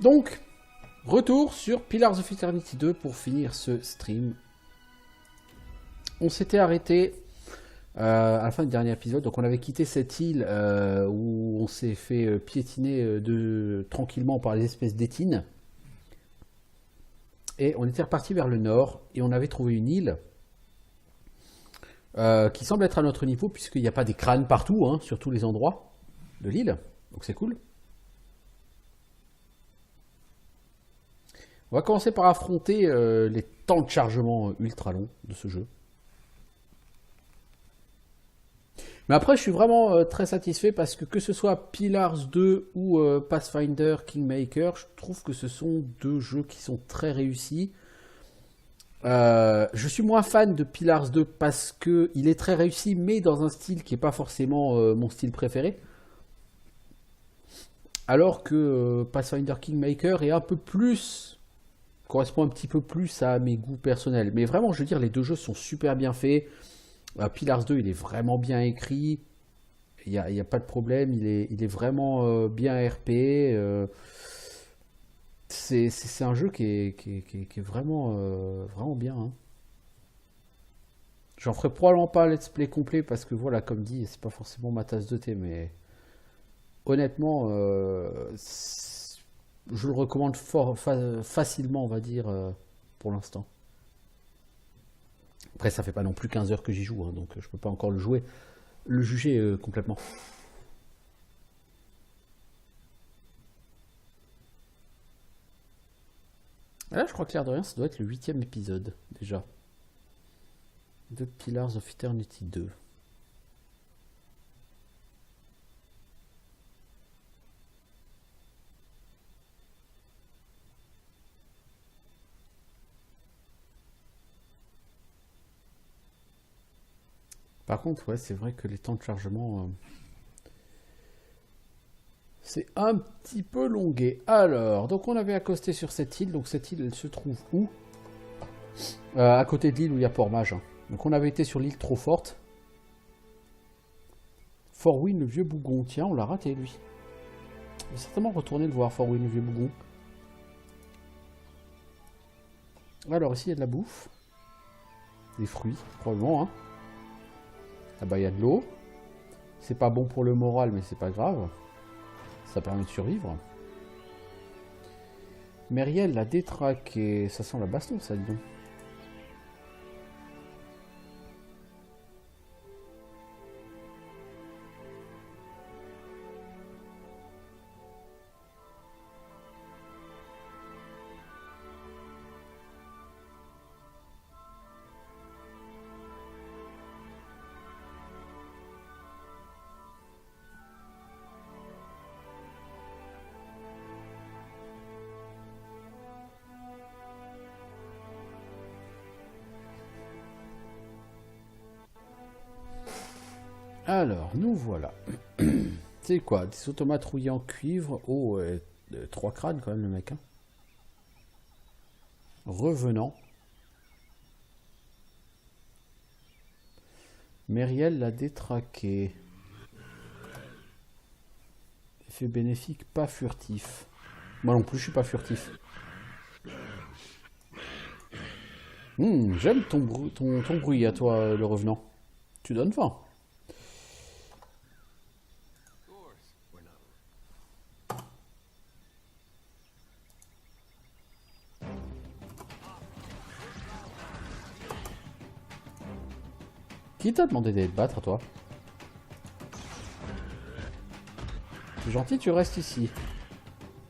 Donc, retour sur Pillars of Eternity 2 pour finir ce stream. On s'était arrêté à la fin du dernier épisode. Donc on avait quitté cette île où on s'est fait piétiner tranquillement par les espèces d'étines. Et on était reparti vers le nord et on avait trouvé une île qui semble être à notre niveau puisqu'il n'y a pas des crânes partout, hein, sur tous les endroits de l'île. Donc c'est cool. On va commencer par affronter les temps de chargement ultra longs de ce jeu. Mais après, je suis vraiment très satisfait parce que ce soit Pillars 2 ou Pathfinder Kingmaker, je trouve que ce sont deux jeux qui sont très réussis. Je suis moins fan de Pillars 2 parce qu'il est très réussi, mais dans un style qui n'est pas forcément mon style préféré. Alors que Pathfinder Kingmaker est un peu plus, correspond un petit peu plus à mes goûts personnels. Mais vraiment, je veux dire, les deux jeux sont super bien faits. Pillars 2, il est vraiment bien écrit. Il n'y a pas de problème. Il est vraiment bien RP. C'est un jeu qui est vraiment, vraiment bien. Hein. J'en ferai probablement pas un let's play complet parce que voilà, comme dit, c'est pas forcément ma tasse de thé, mais honnêtement, je le recommande facilement, on va dire, pour l'instant. Après, ça fait pas non plus 15 heures que j'y joue, hein, donc je peux pas encore le juger complètement. Là, je crois que l'air de rien, ça doit être le 8e épisode, déjà. De Pillars of Eternity 2. Par contre, ouais, c'est vrai que les temps de chargement, c'est un petit peu longué. Alors, donc on avait accosté sur cette île. Donc cette île, elle se trouve où? À côté de l'île où il y a Port-Mage. Donc on avait été sur l'île trop forte. Forwin, le vieux bougon. Tiens, on l'a raté, lui. On va certainement retourner le voir, Forwin, le vieux bougon. Alors, ici, il y a de la bouffe. Des fruits, probablement. Hein. Là-bas, il y a de l'eau. C'est pas bon pour le moral, mais c'est pas grave. Ça permet de survivre. Meriel la détraqué. Ça sent la baston, ça, dis donc. Alors, nous voilà. C'est quoi? Des automates rouillés en cuivre. Oh, 3 crânes quand même, le mec. Hein. Revenant. Meriel l'a détraqué. Effet bénéfique, pas furtif. Moi non plus, je suis pas furtif. J'aime ton bruit à toi, le revenant. Tu donnes faim. Qui t'a demandé d'aller te battre, à toi? C'est gentil, tu restes ici.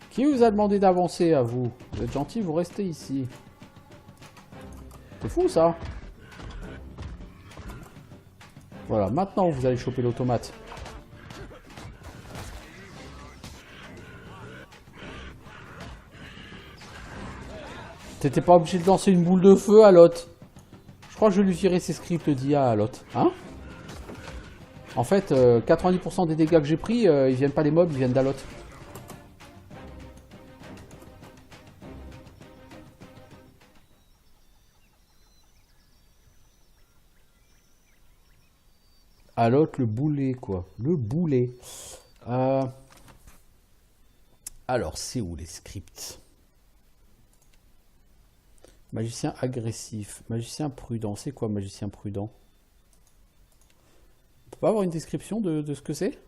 Qui vous a demandé d'avancer, à vous? Vous êtes gentil, vous restez ici. C'est fou, ça. Voilà, maintenant vous allez choper l'automate. T'étais pas obligé de lancer une boule de feu à l'autre. Je crois que je vais lui virer ses scripts d'IA à l'autre. Hein? En fait, 90% des dégâts que j'ai pris, ils viennent pas des mobs, ils viennent d'Alot. Alot, le boulet, quoi. Le boulet. Alors, c'est où les scripts? Magicien agressif, magicien prudent. C'est quoi magicien prudent? On peut pas avoir une description de ce que c'est?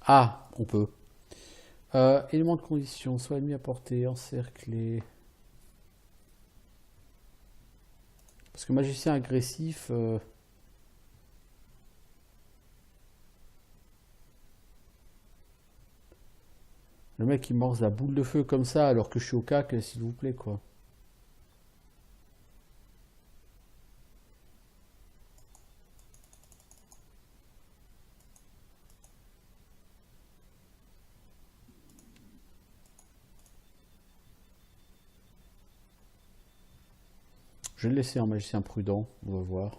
Ah, on peut. Élément de condition, soit ennemi à portée, encerclé. Parce que magicien agressif... Le mec il morse la boule de feu comme ça alors que je suis au cac, s'il vous plaît quoi. Je vais le laisser en magicien prudent, on va voir.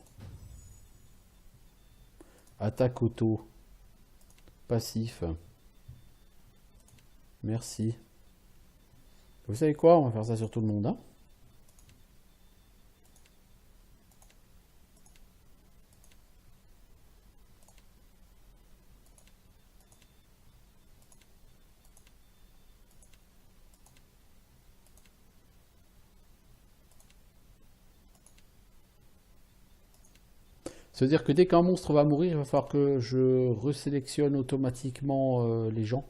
Attaque auto. Passif. Merci. Vous savez quoi? On va faire ça sur tout le monde. Hein. Ça veut dire que dès qu'un monstre va mourir, il va falloir que je resélectionne automatiquement les gens.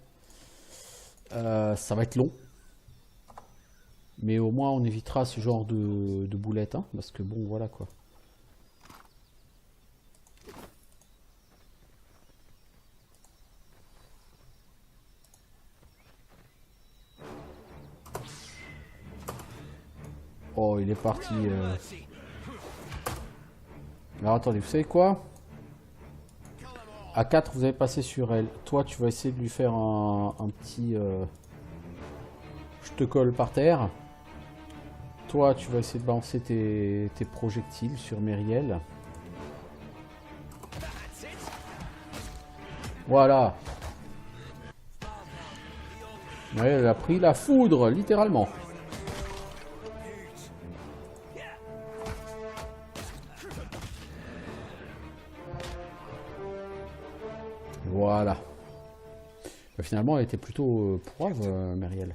Ça va être long. Mais au moins on évitera ce genre de boulettes. Hein, parce que bon, voilà quoi. Oh, il est parti. Alors attendez, vous savez quoi? À 4, vous avez passé sur elle. Toi, tu vas essayer de lui faire un petit... Je te colle par terre. Toi, tu vas essayer de balancer tes projectiles sur Myriel. Voilà. Ouais, elle a pris la foudre, littéralement. Voilà. Bah, finalement, elle était plutôt pourrave, Myriel.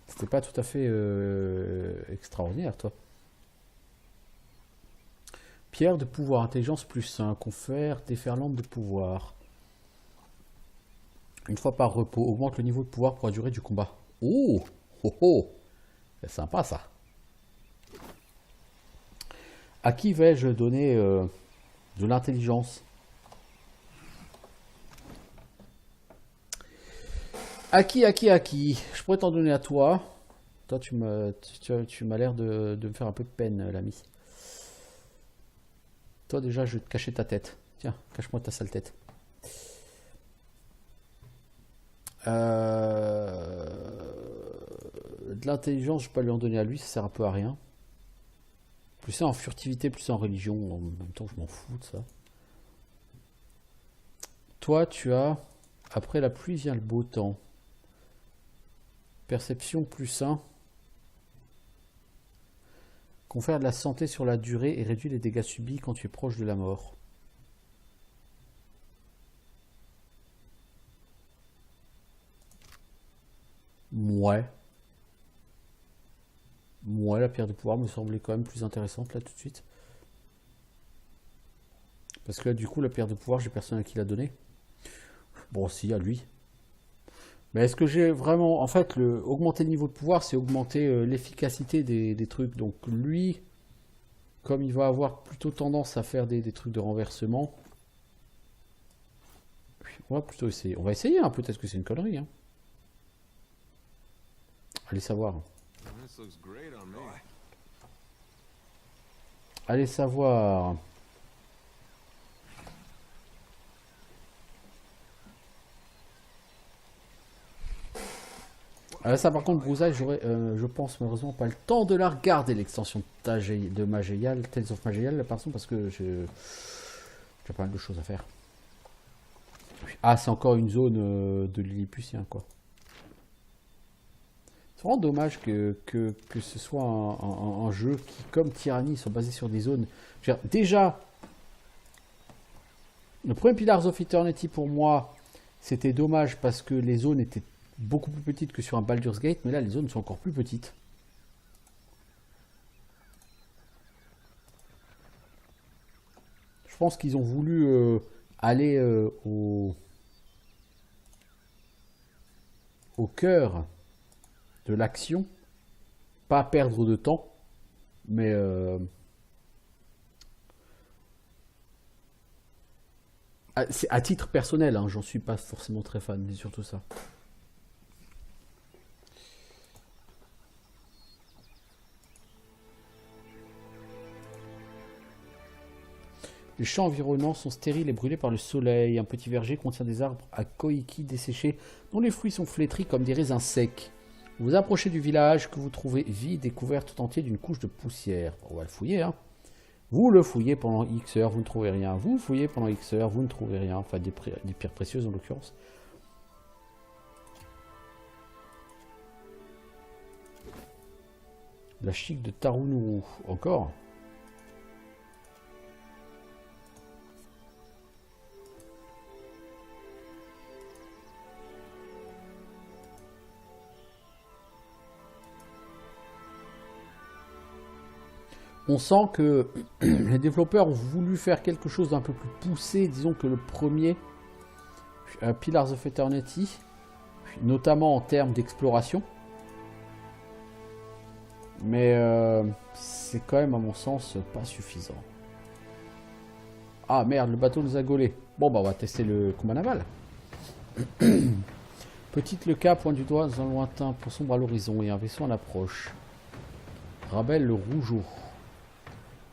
C'était pas tout à fait extraordinaire, toi. Pierre de pouvoir, intelligence plus 1, confère déferlante de pouvoir. Une fois par repos, augmente le niveau de pouvoir pour la durée du combat. Oh, oh, oh. C'est sympa ça. À qui vais-je donner de l'intelligence? À qui? Je pourrais t'en donner à toi. Toi, tu m'as l'air de me faire un peu de peine, l'ami. Toi, déjà, je vais te cacher ta tête. Tiens, cache-moi ta sale tête. De l'intelligence, je vais pas lui en donner à lui, ça sert un peu à rien. Plus ça en furtivité, plus ça en religion. En même temps, je m'en fous de ça. Toi, tu as... Après la pluie vient le beau temps. Perception plus 1. Confère de la santé sur la durée et réduit les dégâts subis quand tu es proche de la mort. Ouais. Moi, la pierre de pouvoir me semblait quand même plus intéressante là tout de suite. Parce que là, du coup, la pierre de pouvoir, j'ai personne à qui la donner. Bon, si, à lui. Mais est-ce que j'ai vraiment... En fait, augmenter le niveau de pouvoir, c'est augmenter l'efficacité des trucs. Donc lui, comme il va avoir plutôt tendance à faire des trucs de renversement, on va plutôt essayer. On va essayer, hein. Peut-être que c'est une connerie. Hein. Allez savoir. Allez savoir. Ça par contre, Brousaille, j'aurais, je pense malheureusement pas le temps de la regarder, l'extension de Magéial, Tales of Magéial, pardon, parce que j'ai pas mal de choses à faire. Ah, c'est encore une zone de Lilliputien, quoi. C'est vraiment dommage que ce soit un jeu qui, comme Tyranny, soit basé sur des zones. Je veux dire, déjà, le premier Pillars of Eternity pour moi, c'était dommage parce que les zones étaient beaucoup plus petites que sur un Baldur's Gate, mais là les zones sont encore plus petites. Je pense qu'ils ont voulu aller au cœur de l'action, pas perdre de temps, mais à titre personnel, hein, j'en suis pas forcément très fan, mais surtout ça. Les champs environnants sont stériles et brûlés par le soleil. Un petit verger contient des arbres à koiki desséchés dont les fruits sont flétris comme des raisins secs. Vous vous approchez du village que vous trouvez vide et couvert tout entier d'une couche de poussière. On va le fouiller, hein. Vous le fouillez pendant X heures, vous ne trouvez rien. Vous fouillez pendant X heures, vous ne trouvez rien. Enfin, des pierres précieuses en l'occurrence. La chic de Tarunuru. Encore. On sent que les développeurs ont voulu faire quelque chose d'un peu plus poussé, disons que le premier, Pillars of Eternity, notamment en termes d'exploration. Mais c'est quand même, à mon sens, pas suffisant. Ah merde, le bateau nous a gaulé. Bon, bah on va tester le combat naval. Petite le cap, pointe du doigt dans un lointain, pour sombre à l'horizon et un vaisseau en approche. Rabel le rougeau.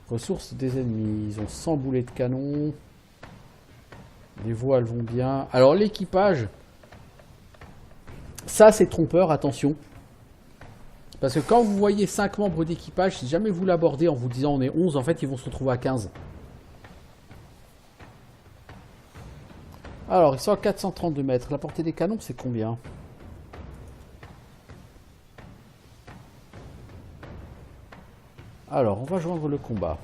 Ressources des ennemis. Ils ont 100 boulets de canon. Les voiles vont bien. Alors l'équipage, ça c'est trompeur, attention. Parce que quand vous voyez 5 membres d'équipage, si jamais vous l'abordez en vous disant on est 11, en fait ils vont se retrouver à 15. Alors ils sont à 432 mètres. La portée des canons c'est combien ? Alors, on va joindre le combat.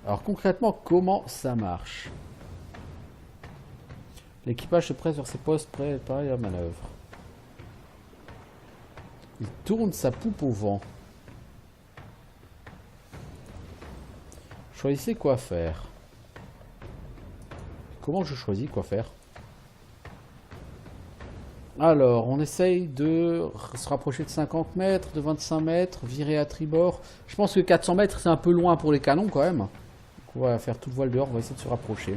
Alors, concrètement, comment ça marche? L'équipage se presse vers ses postes, prêt à préparer la manœuvre. Il tourne sa poupe au vent. Choisissez quoi faire. Comment je choisis quoi faire? Alors, on essaye de se rapprocher de 50 mètres, de 25 mètres, virer à tribord. Je pense que 400 mètres, c'est un peu loin pour les canons quand même. Donc on va faire toute voile dehors, on va essayer de se rapprocher.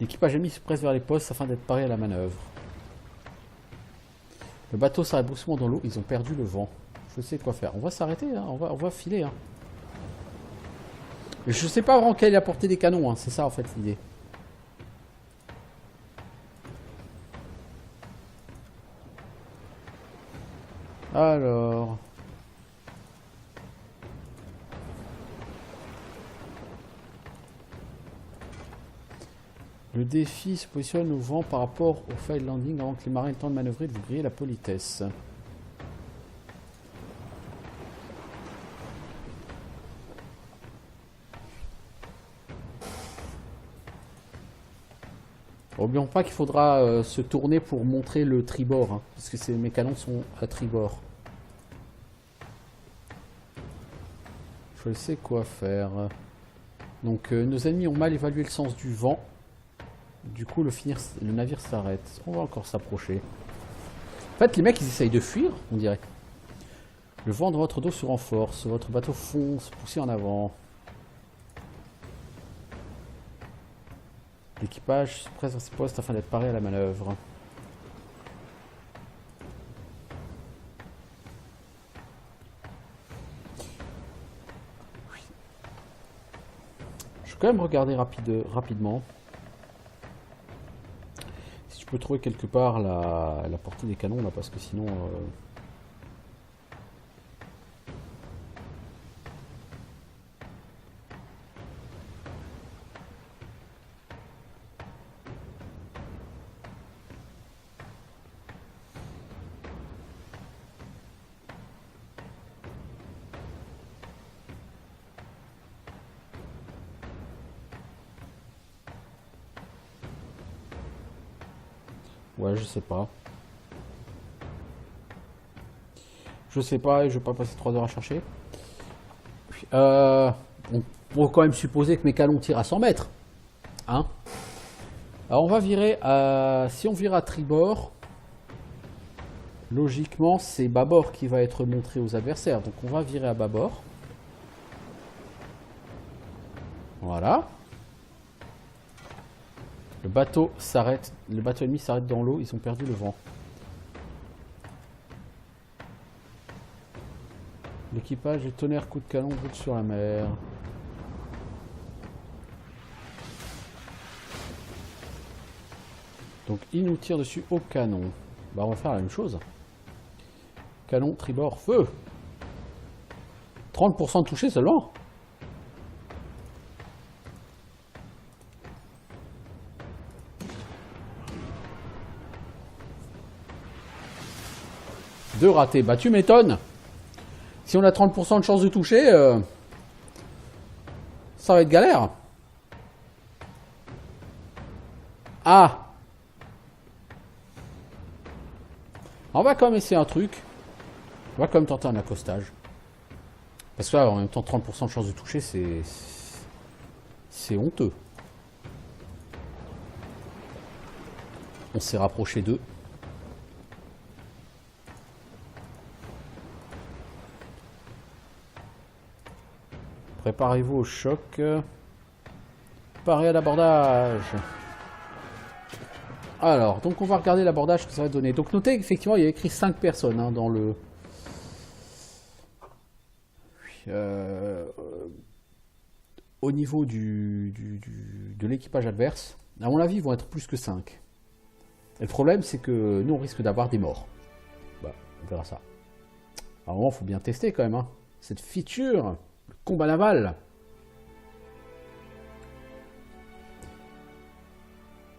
L'équipage ennemi se presse vers les postes afin d'être paré à la manœuvre. Le bateau s'arrête brusquement dans l'eau, ils ont perdu le vent. Je sais quoi faire. On va s'arrêter, hein. On va filer. Hein. Je sais pas vraiment quelle est la portée des canons, hein. C'est ça en fait l'idée. Alors... Le défi se positionne au vent par rapport au fail landing avant que les marins aient le temps de manœuvrer et de vous griller la politesse. N'oublions pas qu'il faudra se tourner pour montrer le tribord, hein, parce que mes canons sont à tribord. Je sais quoi faire. Donc nos ennemis ont mal évalué le sens du vent. Du coup le navire s'arrête. On va encore s'approcher. En fait les mecs ils essayent de fuir, on dirait. Le vent de votre dos se renforce. Votre bateau fonce, poussez en avant. L'équipage se presse vers ses postes afin d'être paré à la manœuvre. Je vais quand même regarder rapidement. Si je peux trouver quelque part la portée des canons là, parce que sinon... Ouais, je sais pas. Je sais pas et je vais pas passer 3 heures à chercher. On peut quand même supposer que mes canons tirent à 100 mètres. Hein? Alors on va virer à... Si on vire à tribord, logiquement c'est bâbord qui va être montré aux adversaires. Donc on va virer à bâbord. Voilà. Le bateau s'arrête. Le bateau ennemi s'arrête dans l'eau. Ils ont perdu le vent. L'équipage et tonnerre coup de canon route sur la mer. Donc il nous tire dessus au canon. Bah on va faire la même chose. Canon, tribord, feu. 30% de touché seulement. Deux ratés. Bah tu m'étonnes. Si on a 30% de chance de toucher, ça va être galère. Ah. On va quand même essayer un truc. On va quand même tenter un accostage. Parce que là, en même temps, 30% de chance de toucher, c'est honteux. On s'est rapproché d'eux. Préparez-vous au choc. Paré à l'abordage. Alors, donc on va regarder l'abordage que ça va donner. Donc notez qu'effectivement, il y a écrit 5 personnes hein, dans le... au niveau de l'équipage adverse. À mon avis, ils vont être plus que 5. Et le problème, c'est que nous, on risque d'avoir des morts. Bah, on verra ça. À un moment, il faut bien tester quand même. Hein. Cette feature, le combat naval.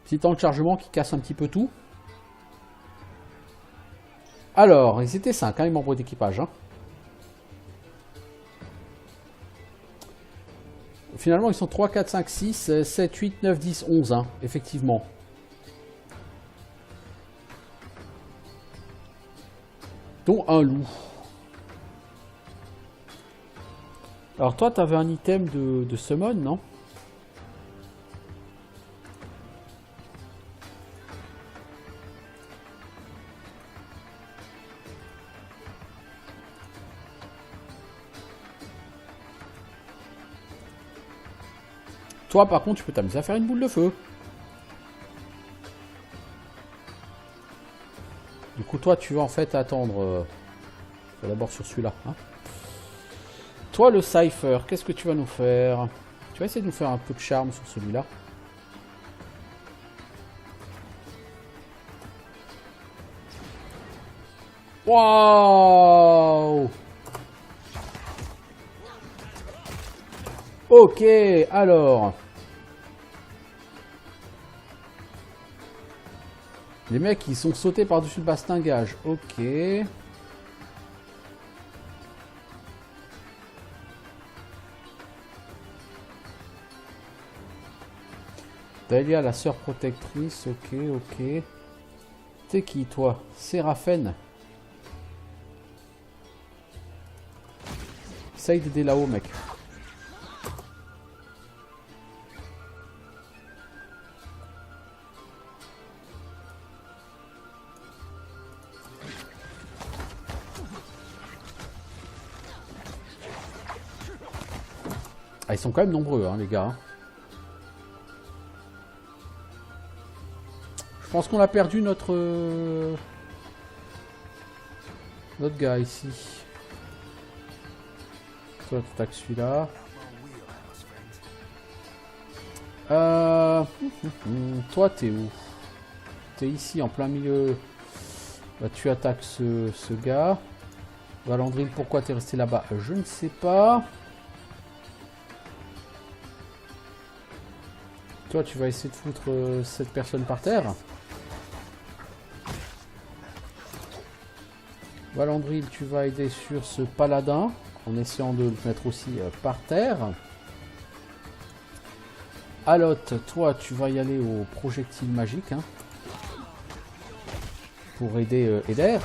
Petit temps de chargement qui casse un petit peu tout. Alors, ils étaient 5, hein, les membres d'équipage. Hein. Finalement, ils sont 3, 4, 5, 6, 7, 8, 9, 10, 11. Hein, effectivement. Dont un loup. Alors toi, tu avais un item de summon, non? Toi, par contre, tu peux t'amuser à faire une boule de feu. Du coup, toi, tu vas en fait attendre... d'abord sur celui-là. Hein. Toi, le Cypher, qu'est-ce que tu vas nous faire? Tu vas essayer de nous faire un peu de charme sur celui-là. Waouh! Ok, alors... Les mecs, ils sont sautés par-dessus le bastingage. Ok. Dahlia, la sœur protectrice. Ok, ok. T'es qui, toi? Séraphen. Essaye d'aider là-haut, mec. Ah, ils sont quand même nombreux, hein, les gars. Je pense qu'on a perdu notre gars ici. Toi, tu attaques celui-là. Toi, t'es où? T'es ici, en plein milieu. Bah, tu attaques ce gars. Valandrine, pourquoi t'es resté là-bas? Je ne sais pas. Toi, tu vas essayer de foutre cette personne par terre. Valandrine, tu vas aider sur ce paladin en essayant de le mettre aussi par terre. Alotte, toi, tu vas y aller au projectile magique. Hein. pour aider Eder.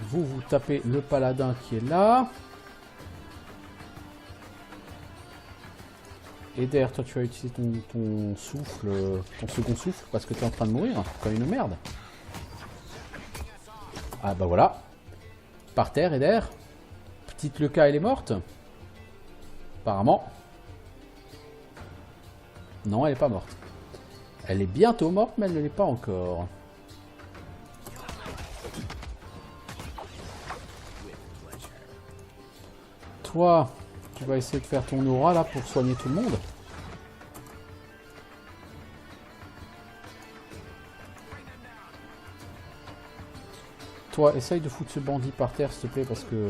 Vous tapez le paladin qui est là. Eder, toi tu vas utiliser ton souffle, ton second souffle, parce que tu es en train de mourir, comme une merde. Ah bah voilà. Par terre, Eder. Petite Leka, elle est morte. Apparemment. Non, elle est pas morte. Elle est bientôt morte, mais elle ne l'est pas encore. Toi, tu vas essayer de faire ton aura là pour soigner tout le monde. Toi, essaye de foutre ce bandit par terre, s'il te plaît, parce que...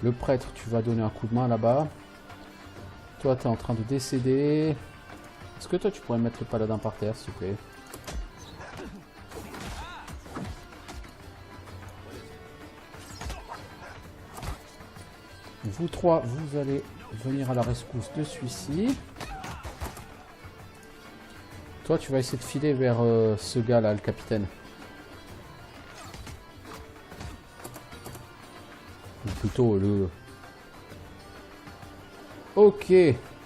Le prêtre, tu vas donner un coup de main là-bas. Toi, tu es en train de décéder. Est-ce que toi, tu pourrais mettre le paladin par terre, s'il te plaît? Vous trois, vous allez venir à la rescousse de celui-ci. Toi, tu vas essayer de filer vers ce gars-là, le capitaine. Ou plutôt le... Ok.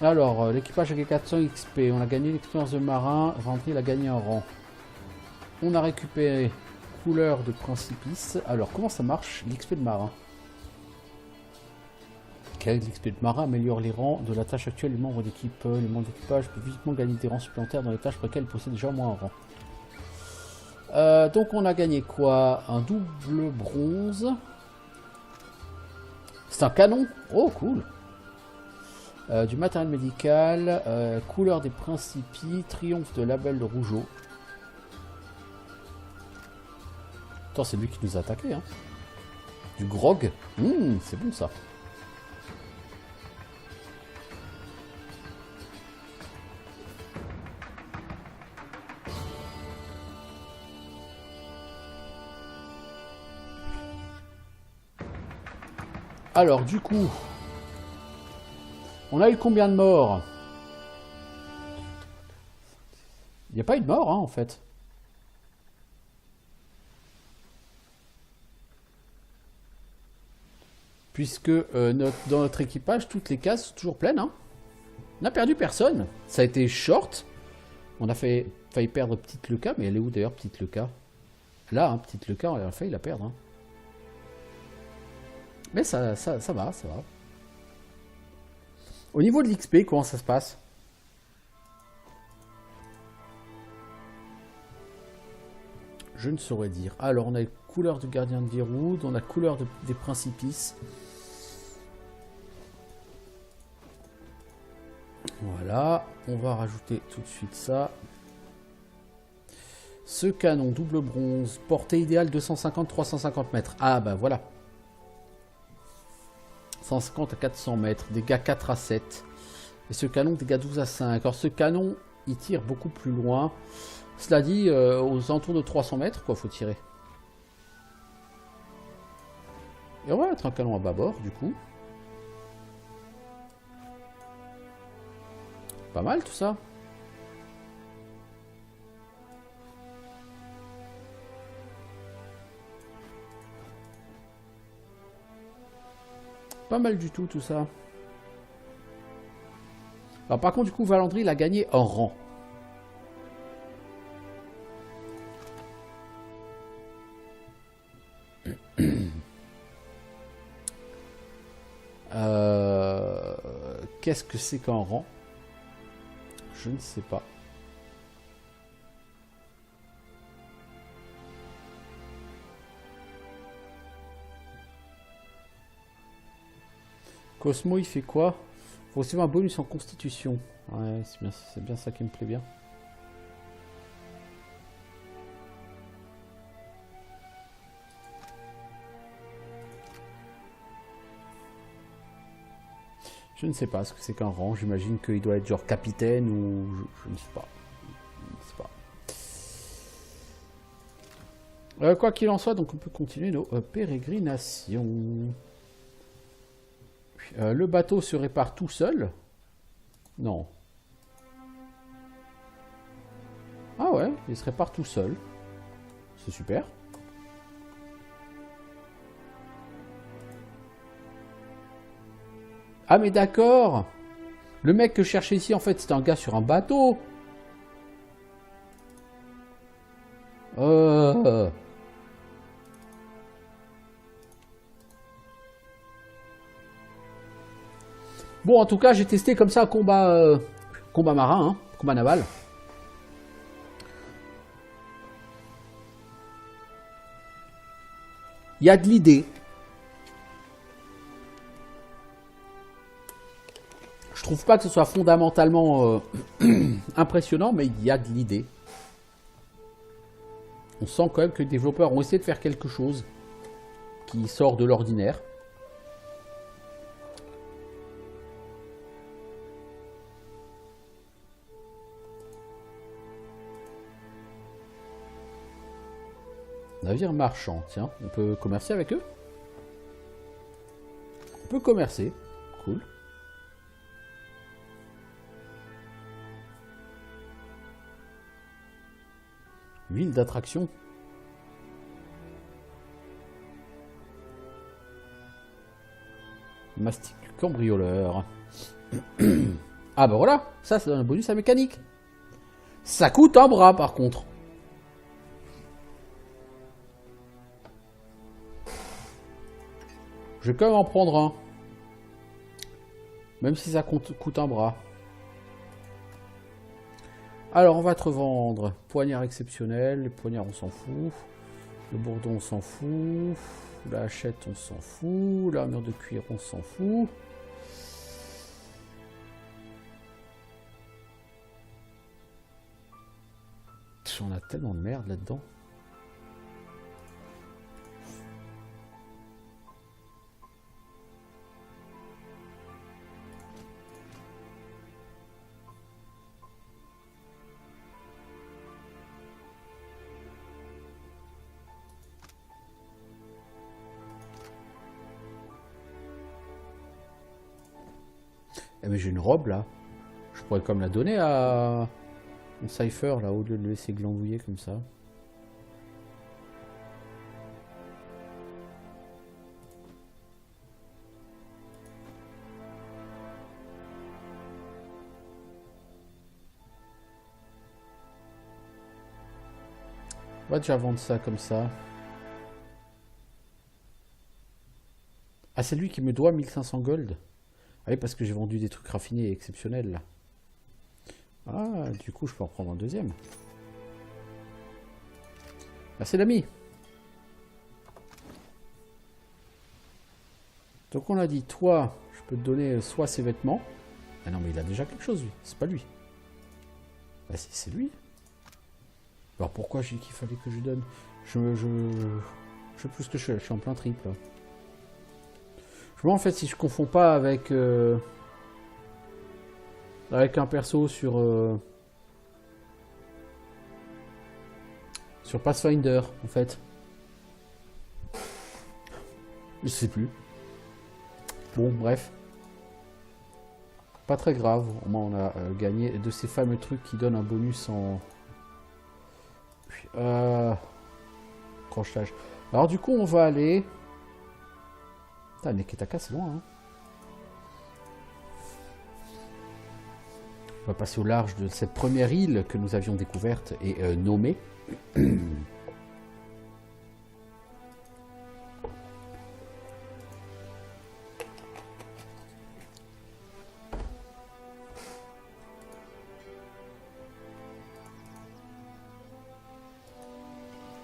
Alors, l'équipage a gagné 400 XP. On a gagné l'expérience de marin. Rentrer, il a gagné un rang. On a récupéré couleur de principice. Alors, comment ça marche, l'XP de marin? L'XP de marin améliore les rangs de la tâche actuelle des membres d'équipe. Les membres d'équipage peuvent vite gagner des rangs supplémentaires dans les tâches pour lesquelles ils possèdent déjà au moins un rang. Donc on a gagné quoi? Un double bronze. C'est un canon. Oh cool. Du matériel médical. Couleur des principes. Triomphe de label de Rougeau. Attends, c'est lui qui nous a attaqué. Hein. Du grog. C'est bon ça. Alors, du coup, on a eu combien de morts? Il n'y a pas eu de mort, hein, en fait. Puisque dans notre équipage, toutes les cases sont toujours pleines. Hein. On n'a perdu personne. Ça a été short. On a failli perdre Petite Leka, mais elle est où d'ailleurs, Petite Leka? Là, hein, Petite Leka, on a failli la perdre. Hein. Mais ça va, ça va. Au niveau de l'XP, comment ça se passe? Je ne saurais dire. Alors, on a la couleur du gardien de Virwood, on a la couleur des principices. Voilà, on va rajouter tout de suite ça. Ce canon double bronze, portée idéale 250-350 mètres. Ah bah voilà. 150 à 400 mètres, dégâts 4 à 7. Et ce canon, dégâts 12 à 5. Alors ce canon, il tire beaucoup plus loin. Cela dit, aux alentours de 300 mètres, quoi, faut tirer. Et on va mettre un canon à bâbord, du coup. Pas mal tout ça. Pas mal du tout ça. Alors par contre du coup Valandry il a gagné un rang. Qu'est-ce que c'est qu'un rang? Je ne sais pas. Cosmo, il fait quoi? Faut recevoir un bonus en constitution. Ouais, c'est bien ça qui me plaît bien. Je ne sais pas ce que c'est qu'un rang. J'imagine qu'il doit être genre capitaine ou... Je ne sais pas. Je ne sais pas. Quoi qu'il en soit, donc on peut continuer nos pérégrinations. Le bateau se répare tout seul? Non. Ah ouais, il se répare tout seul. C'est super. Ah mais d'accord. Le mec que je cherchais ici, en fait, c'était un gars sur un bateau. Bon, en tout cas, j'ai testé comme ça un combat marin, hein, combat naval. Il y a de l'idée. Je trouve pas que ce soit fondamentalement impressionnant, mais il y a de l'idée. On sent quand même que les développeurs ont essayé de faire quelque chose qui sort de l'ordinaire. Navire marchand, tiens, on peut commercer avec eux? On peut commercer, cool. Ville d'attraction. Mastic cambrioleur. Ah bah voilà, ça donne un bonus à mécanique. Ça coûte un bras par contre. Je vais quand même en prendre un. Même si ça coûte un bras. Alors on va te revendre. Poignard exceptionnel. Les poignards on s'en fout. Le bourdon on s'en fout. La hachette on s'en fout. L'armure de cuir on s'en fout. On a tellement de merde là-dedans. Eh mais j'ai une robe là. Je pourrais comme la donner à un Cypher là, au lieu de le laisser glandouiller comme ça. On va déjà vendre ça comme ça. Ah, c'est lui qui me doit 1500 gold. Ah oui, parce que j'ai vendu des trucs raffinés et exceptionnels là. Ah, du coup, je peux en prendre un deuxième. Merci l'ami. Donc on a dit, toi, je peux te donner soit ses vêtements. Ah non, mais il a déjà quelque chose lui, c'est pas lui. Bah si, c'est lui. Alors pourquoi j'ai dit qu'il fallait que je lui donne je sais plus ce que je suis en plein trip là. Je vois en fait si je confonds pas avec un perso sur Pathfinder en fait. Je sais plus. Bon bref. Pas très grave. Au moins on a gagné de ces fameux trucs qui donnent un bonus en crochetage. Alors du coup on va aller. Putain, Neketaka c'est loin hein. On va passer au large de cette première île que nous avions découverte et nommée.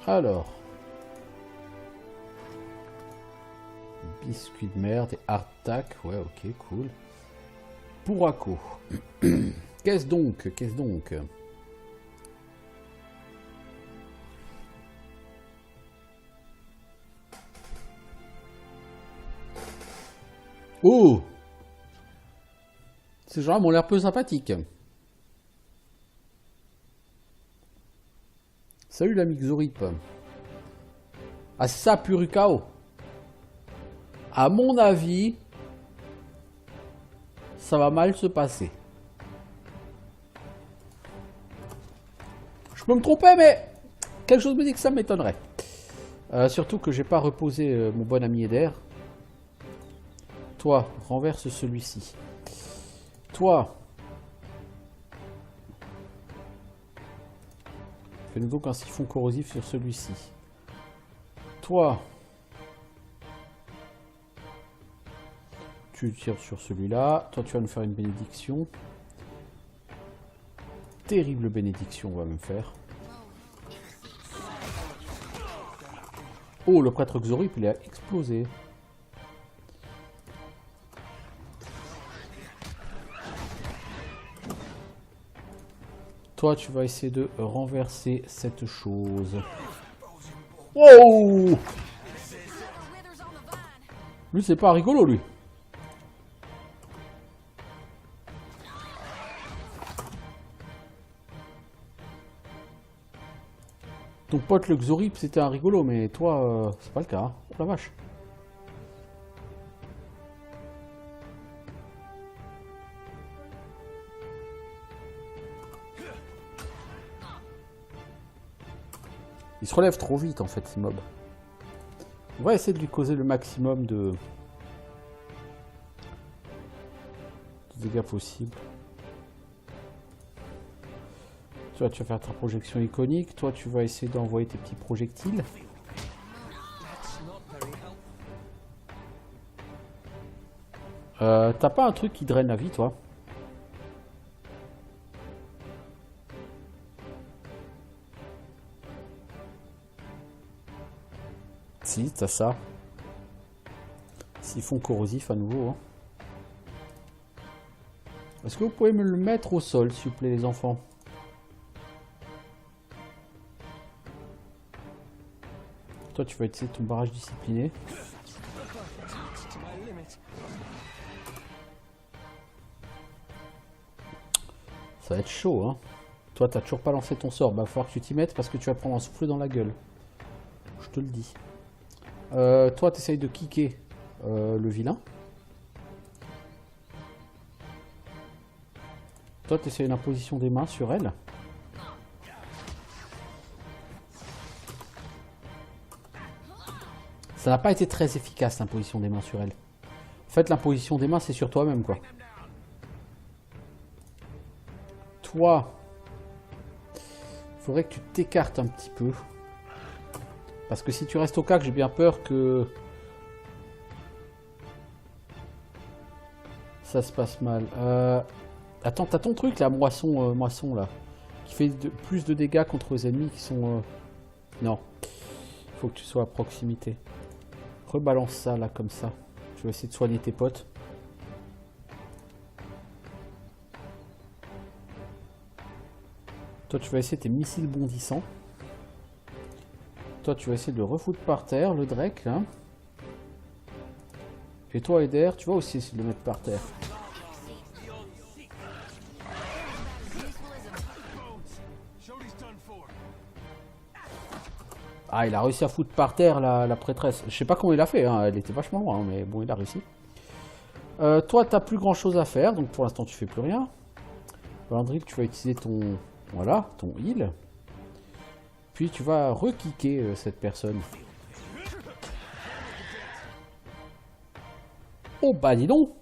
Alors. Biscuit de merde et hardtack. Ouais, ok, cool. Pourako. Qu'est-ce donc? Qu'est-ce donc? Oh! Ces gens-là m'ont l'air peu sympathiques. Salut l'ami Xorip. Ah, c'est ça, Purukao. À mon avis, ça va mal se passer. Je peux me tromper, mais quelque chose me dit que ça m'étonnerait. Surtout que j'ai pas reposé mon bon ami Eder. Toi, renverse celui-ci. Toi, fais-nous donc un siphon corrosif sur celui-ci. Toi, tu tires sur celui-là. Toi, tu vas nous faire une bénédiction. Terrible bénédiction, on va me faire. Oh, le prêtre Xorip, il a explosé. Toi, tu vas essayer de renverser cette chose. Oh! Lui, c'est pas rigolo, lui. Ton pote le Xorip, c'était un rigolo, mais toi, c'est pas le cas. Hein. Oh la vache. Il se relève trop vite, en fait, ces mobs. On va essayer de lui causer le maximum de dégâts possibles. Toi, tu vas faire ta projection iconique. Toi, tu vas essayer d'envoyer tes petits projectiles. T'as pas un truc qui draine la vie, toi? Si, t'as ça. Siphon corrosif à nouveau. Hein. Est-ce que vous pouvez me le mettre au sol, s'il vous plaît, les enfants? Toi, tu vas utiliser ton barrage discipliné. Ça va être chaud, hein. Toi, t'as toujours pas lancé ton sort. Bah, va falloir que tu t'y mettes parce que tu vas prendre un souffle dans la gueule. Je te le dis. Toi, t'essayes de kicker le vilain. Toi, t'essayes une imposition des mains sur elle. Ça n'a pas été très efficace, l'imposition des mains sur elle. En fait, l'imposition des mains, c'est sur toi-même, quoi. Toi, il faudrait que tu t'écartes un petit peu. Parce que si tu restes au cac, j'ai bien peur que ça se passe mal. Attends, t'as ton truc, là, moisson, là. Qui fait plus de dégâts contre les ennemis qui sont... Non. Il faut que tu sois à proximité. Rebalance ça, là, comme ça. Je vais essayer de soigner tes potes. Toi, tu vas essayer tes missiles bondissants. Toi, tu vas essayer de le refoutre par terre, le Drake, là. Et toi, Eder, tu vas aussi essayer de le mettre par terre. Ah, il a réussi à foutre par terre la prêtresse. Je sais pas comment il a fait, hein. Elle était vachement loin, mais bon, il a réussi. Toi, t'as plus grand chose à faire, donc pour l'instant, tu fais plus rien. Vandrill, tu vas utiliser ton... Voilà, ton heal. Puis tu vas re-kicker cette personne. Oh bah dis donc.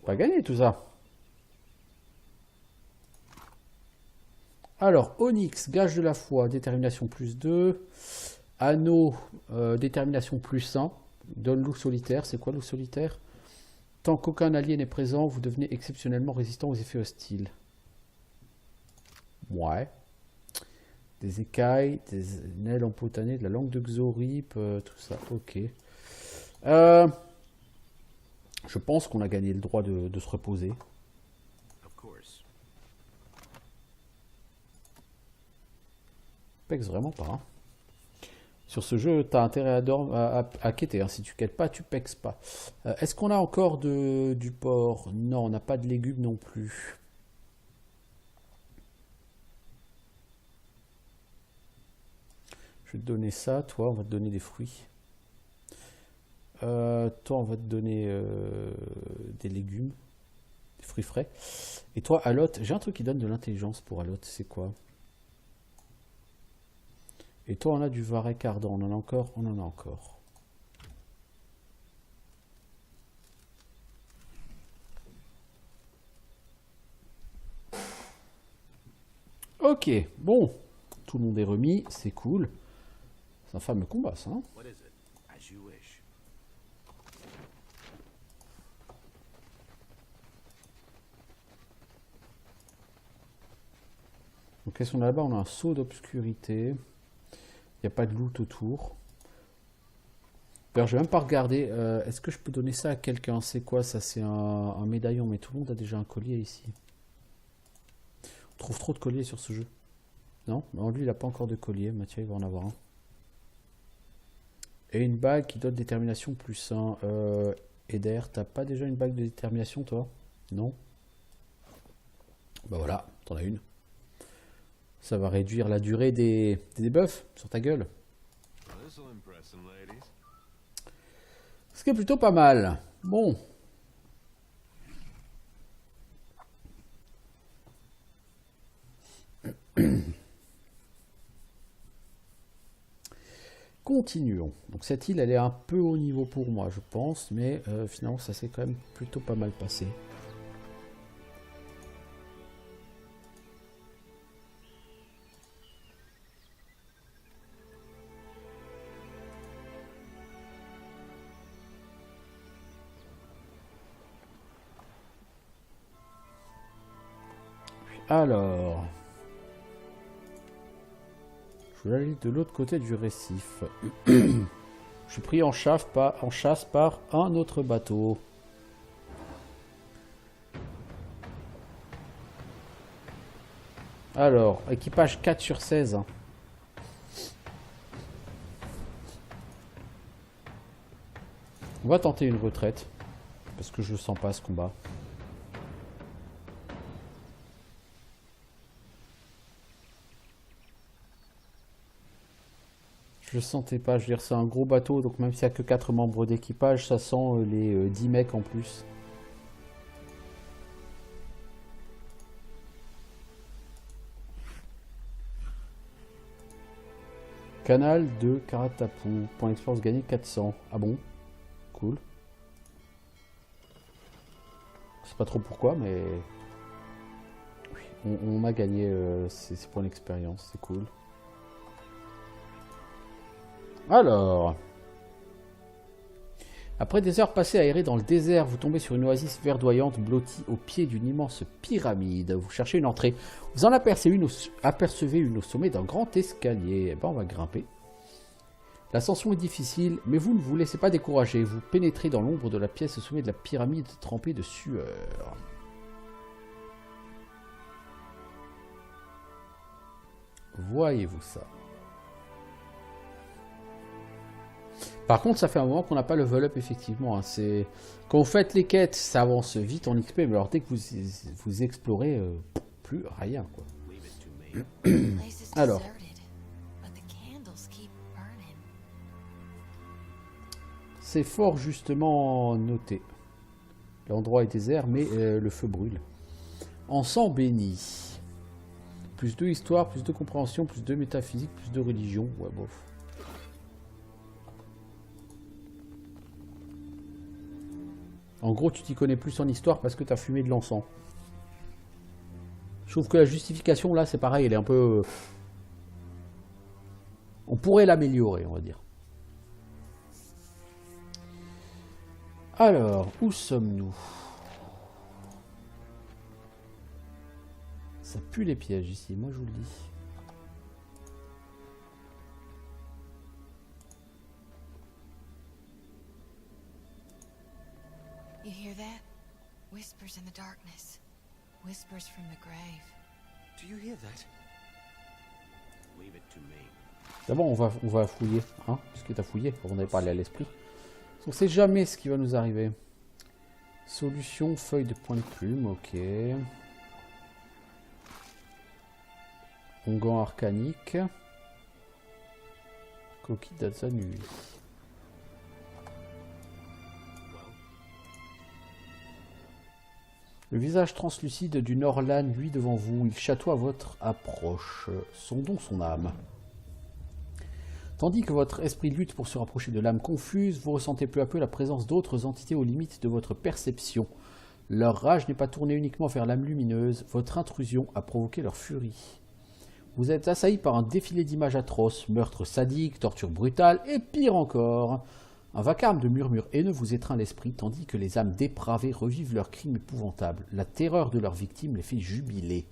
Pas gagné tout ça. Alors, Onyx, gage de la foi, détermination plus 2. Anneau, détermination plus 1. Donne loup solitaire. C'est quoi loup solitaire? Tant qu'aucun allié n'est présent, vous devenez exceptionnellement résistant aux effets hostiles. Ouais. Des écailles, des ailes empotanées, de la langue de Xorip, tout ça. Ok. Je pense qu'on a gagné le droit de se reposer. Pex vraiment pas. Hein. Sur ce jeu, t'as intérêt à quêter. Hein. Si tu quêtes pas, tu pexes pas. Est-ce qu'on a encore du porc? Non, on n'a pas de légumes non plus. vais te donner ça. Toi, on va te donner des fruits. Toi, on va te donner des légumes, des fruits frais. Et toi, Alot, j'ai un truc qui donne de l'intelligence pour Alot. C'est quoi? Et toi, on a du varech ardent. On en a encore? On en a encore. Ok, bon. Tout le monde est remis, c'est cool. C'est un fameux combat, ça. Hein. Donc, qu'est-ce qu'on a là-bas? On a un saut d'obscurité. Il n'y a pas de loot autour. D'ailleurs, je vais même pas regarder. Est-ce que je peux donner ça à quelqu'un? C'est quoi ça? C'est un médaillon, mais tout le monde a déjà un collier ici. On trouve trop de colliers sur ce jeu. Non, non, lui il n'a pas encore de collier. Mathieu il va en avoir un. Et une bague qui donne détermination plus 1. Eder, t'as pas déjà une bague de détermination toi? Non? Bah voilà, t'en as une. Ça va réduire la durée des debuffs sur ta gueule. Ce qui est plutôt pas mal. Bon. Continuons. Donc cette île, elle est un peu haut niveau pour moi, je pense, mais finalement, ça s'est quand même plutôt pas mal passé. Alors, je vais aller de l'autre côté du récif. Je suis pris en chasse par un autre bateau. Alors, équipage 4 sur 16. On va tenter une retraite. Parce que je ne sens pas ce combat. Je sentais pas, je veux dire c'est un gros bateau, donc même s'il n'y a que 4 membres d'équipage, ça sent les 10 mecs en plus. Canal de Karatapu, point d'expérience gagné 400. Ah bon? Cool. Je sais pas trop pourquoi, mais... Oui, on a gagné ces points d'expérience, c'est cool. Alors, après des heures passées aérées dans le désert, vous tombez sur une oasis verdoyante blottie au pied d'une immense pyramide. Vous cherchez une entrée. Vous en apercevez une au sommet d'un grand escalier. Eh ben, on va grimper. L'ascension est difficile, mais vous ne vous laissez pas décourager. Vous pénétrez dans l'ombre de la pièce au sommet de la pyramide trempée de sueur. Voyez-vous ça? Par contre, ça fait un moment qu'on n'a pas level up, effectivement. Hein. Quand vous faites les quêtes, ça avance vite en XP, mais alors dès que vous explorez, plus rien, quoi. Alors. C'est fort justement noté. L'endroit est désert, mais le feu brûle. Encens béni. Plus de histoire, plus de compréhension, plus de métaphysique, plus de religion. Ouais, bof. En gros, tu t'y connais plus en histoire parce que tu as fumé de l'encens. Je trouve que la justification, là, c'est pareil, elle est un peu... On pourrait l'améliorer, on va dire. Alors, où sommes-nous? Ça pue les pièges ici, moi je vous le dis. You hear that? Whispers in the darkness. Whispers from the grave. Do you hear that? Leave it to me. D'abord, on va fouiller, hein, parce que t'as fouillé, on avait parlé à l'esprit. On sait jamais ce qui va nous arriver. Solution, feuille de point de plume, ok. Onguent arcanique. Coquille d'Alzanus. Le visage translucide du Norlan luit devant vous, il chatoie à votre approche, sondons son âme. Tandis que votre esprit lutte pour se rapprocher de l'âme confuse, vous ressentez peu à peu la présence d'autres entités aux limites de votre perception. Leur rage n'est pas tournée uniquement vers l'âme lumineuse, votre intrusion a provoqué leur furie. Vous êtes assailli par un défilé d'images atroces, meurtres sadiques, tortures brutales, et pire encore. Un vacarme de murmures haineux vous étreint l'esprit, tandis que les âmes dépravées revivent leurs crimes épouvantables. La terreur de leurs victimes les fait jubiler.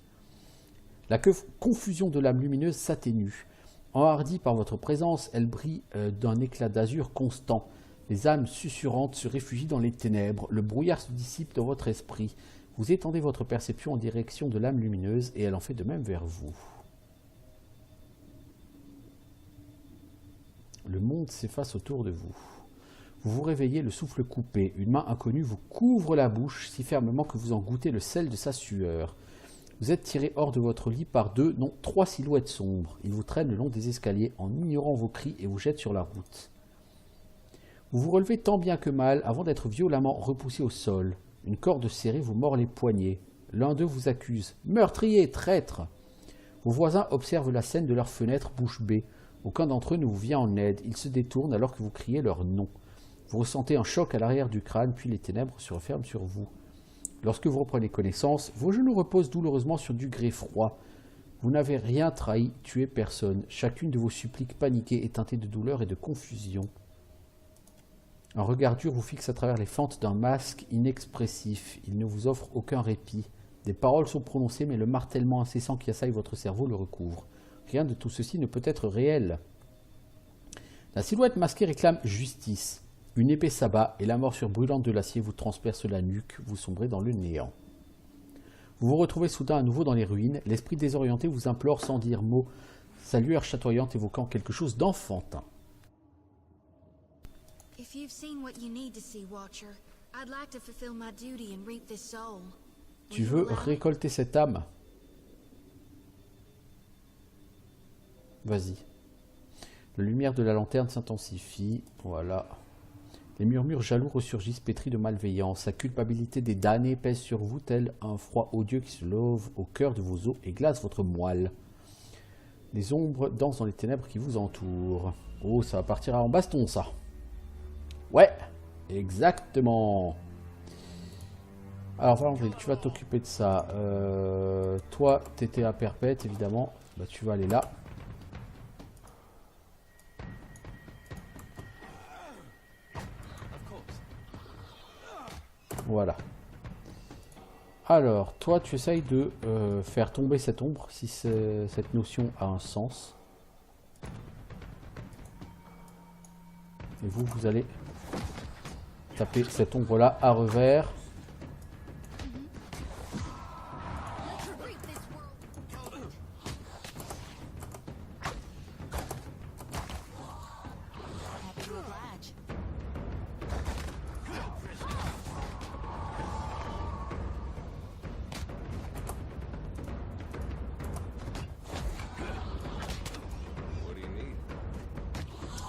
La confusion de l'âme lumineuse s'atténue. Enhardie par votre présence, elle brille d'un éclat d'azur constant. Les âmes susurrantes se réfugient dans les ténèbres, le brouillard se dissipe dans votre esprit. Vous étendez votre perception en direction de l'âme lumineuse, et elle en fait de même vers vous. Le monde s'efface autour de vous. Vous vous réveillez, le souffle coupé. Une main inconnue vous couvre la bouche si fermement que vous en goûtez le sel de sa sueur. Vous êtes tiré hors de votre lit par deux, non, trois silhouettes sombres. Ils vous traînent le long des escaliers en ignorant vos cris et vous jettent sur la route. Vous vous relevez tant bien que mal avant d'être violemment repoussé au sol. Une corde serrée vous mord les poignets. L'un d'eux vous accuse. « Meurtrier, traître !» Vos voisins observent la scène de leur fenêtre bouche bée. Aucun d'entre eux ne vous vient en aide. Ils se détournent alors que vous criez leur nom. Vous ressentez un choc à l'arrière du crâne, puis les ténèbres se referment sur vous. Lorsque vous reprenez connaissance, vos genoux reposent douloureusement sur du grès froid. Vous n'avez rien trahi, tué personne. Chacune de vos suppliques paniquées est teintée de douleur et de confusion. Un regard dur vous fixe à travers les fentes d'un masque inexpressif. Il ne vous offre aucun répit. Des paroles sont prononcées, mais le martèlement incessant qui assaille votre cerveau le recouvre. Rien de tout ceci ne peut être réel. La silhouette masquée réclame justice. Une épée s'abat et la morsure brûlante de l'acier vous transperce la nuque, vous sombrez dans le néant. Vous vous retrouvez soudain à nouveau dans les ruines, l'esprit désorienté vous implore sans dire mot, sa lueur chatoyante évoquant quelque chose d'enfantin. If you've seen what you need to see, Watcher, I'd like to fulfill my duty and reap this soul. Tu veux récolter cette âme? Vas-y. La lumière de la lanterne s'intensifie. Voilà. Les murmures jaloux ressurgissent pétris de malveillance. La culpabilité des damnés pèse sur vous tel un froid odieux qui se lève au cœur de vos os et glace votre moelle. Les ombres dansent dans les ténèbres qui vous entourent. Oh, ça va partir en baston, ça. Ouais, exactement. Alors, Valandril, tu vas t'occuper de ça. Toi, t'étais à Perpète, évidemment. Bah, tu vas aller là. Voilà. Alors, toi, tu essayes de faire tomber cette ombre, si cette notion a un sens. Et vous, vous allez taper cette ombre-là à revers.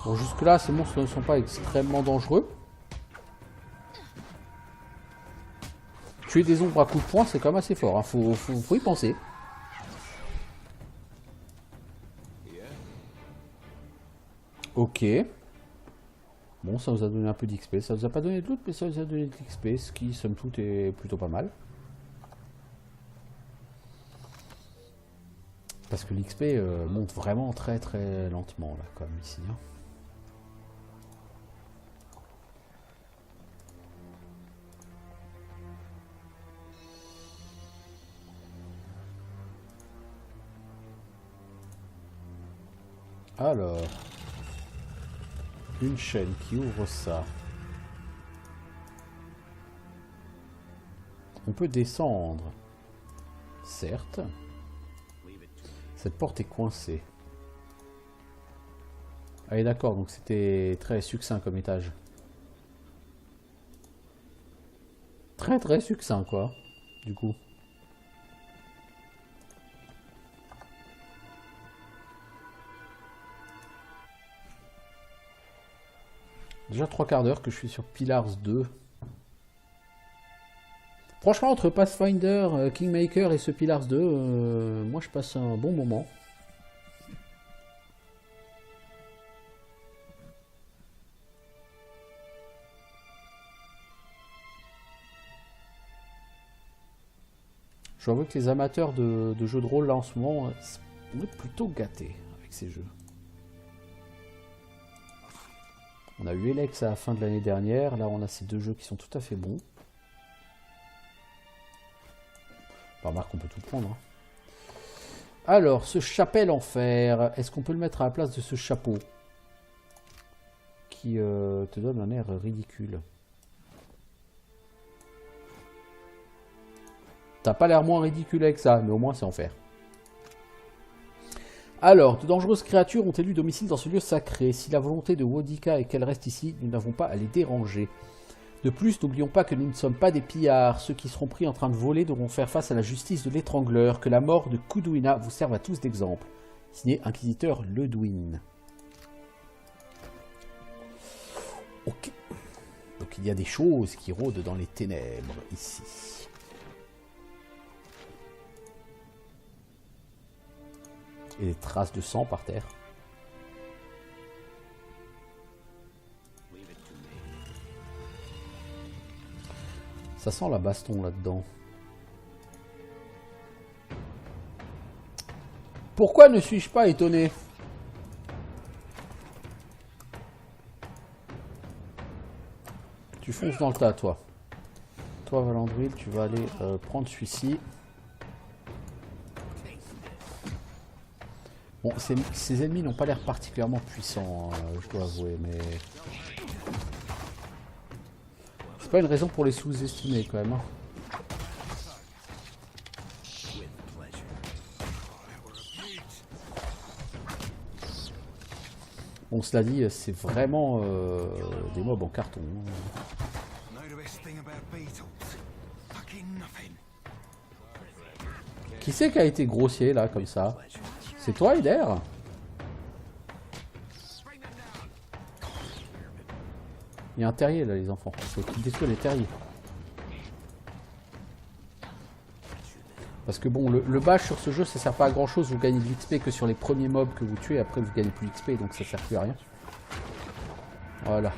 Bon, jusque-là, ces monstres ne sont pas extrêmement dangereux. Tuer des ombres à coups de poing, c'est quand même assez fort. Hein. Faut y penser. Ok. Bon, ça nous a donné un peu d'XP. Ça nous a pas donné de loot, mais ça nous a donné de l'XP, ce qui, somme toute, est plutôt pas mal. Parce que l'XP monte vraiment très très lentement, là, comme ici. Hein. Alors, une chaîne qui ouvre ça. On peut descendre. Certes. Cette porte est coincée. Allez, d'accord, donc c'était très succinct comme étage. Très très succinct, quoi, du coup. Déjà 3/4 d'heure que je suis sur Pillars 2. Franchement, entre Pathfinder, Kingmaker et ce Pillars 2, moi je passe un bon moment. Je vois que les amateurs de jeux de rôle là en ce moment, on est plutôt gâtés avec ces jeux. On a eu Elex à la fin de l'année dernière, là on a ces deux jeux qui sont tout à fait bons. Remarque qu'on peut tout prendre. Hein. Alors, ce chapelle en fer, est-ce qu'on peut le mettre à la place de ce chapeau qui te donne un air ridicule? T'as pas l'air moins ridicule avec ça, mais au moins c'est en fer. Alors, de dangereuses créatures ont élu domicile dans ce lieu sacré. Si la volonté de Wodika est qu'elle reste ici, nous n'avons pas à les déranger. De plus, n'oublions pas que nous ne sommes pas des pillards. Ceux qui seront pris en train de voler devront faire face à la justice de l'étrangleur. Que la mort de Kudwina vous serve à tous d'exemple. Signé Inquisiteur Ledwin. Ok. Donc il y a des choses qui rôdent dans les ténèbres ici. Et des traces de sang par terre. Ça sent la baston là-dedans. Pourquoi ne suis-je pas étonné? Tu fonces dans le tas, toi. Toi, Valandril, tu vas aller prendre celui-ci. Bon, ces ennemis n'ont pas l'air particulièrement puissants, je dois avouer, mais... C'est pas une raison pour les sous-estimer, quand même. Hein. Bon, cela dit, c'est vraiment des mobs en carton. Qui c'est qui a été grossier, là, comme ça? C'est toi, Hider? Il y a un terrier là, les enfants. Il faut qu'ils détruisent les terriers. Parce que bon, le bash sur ce jeu, ça sert pas à grand chose. Vous gagnez de l'XP que sur les premiers mobs que vous tuez. Après, vous gagnez plus d'XP, donc ça sert plus à rien. Voilà.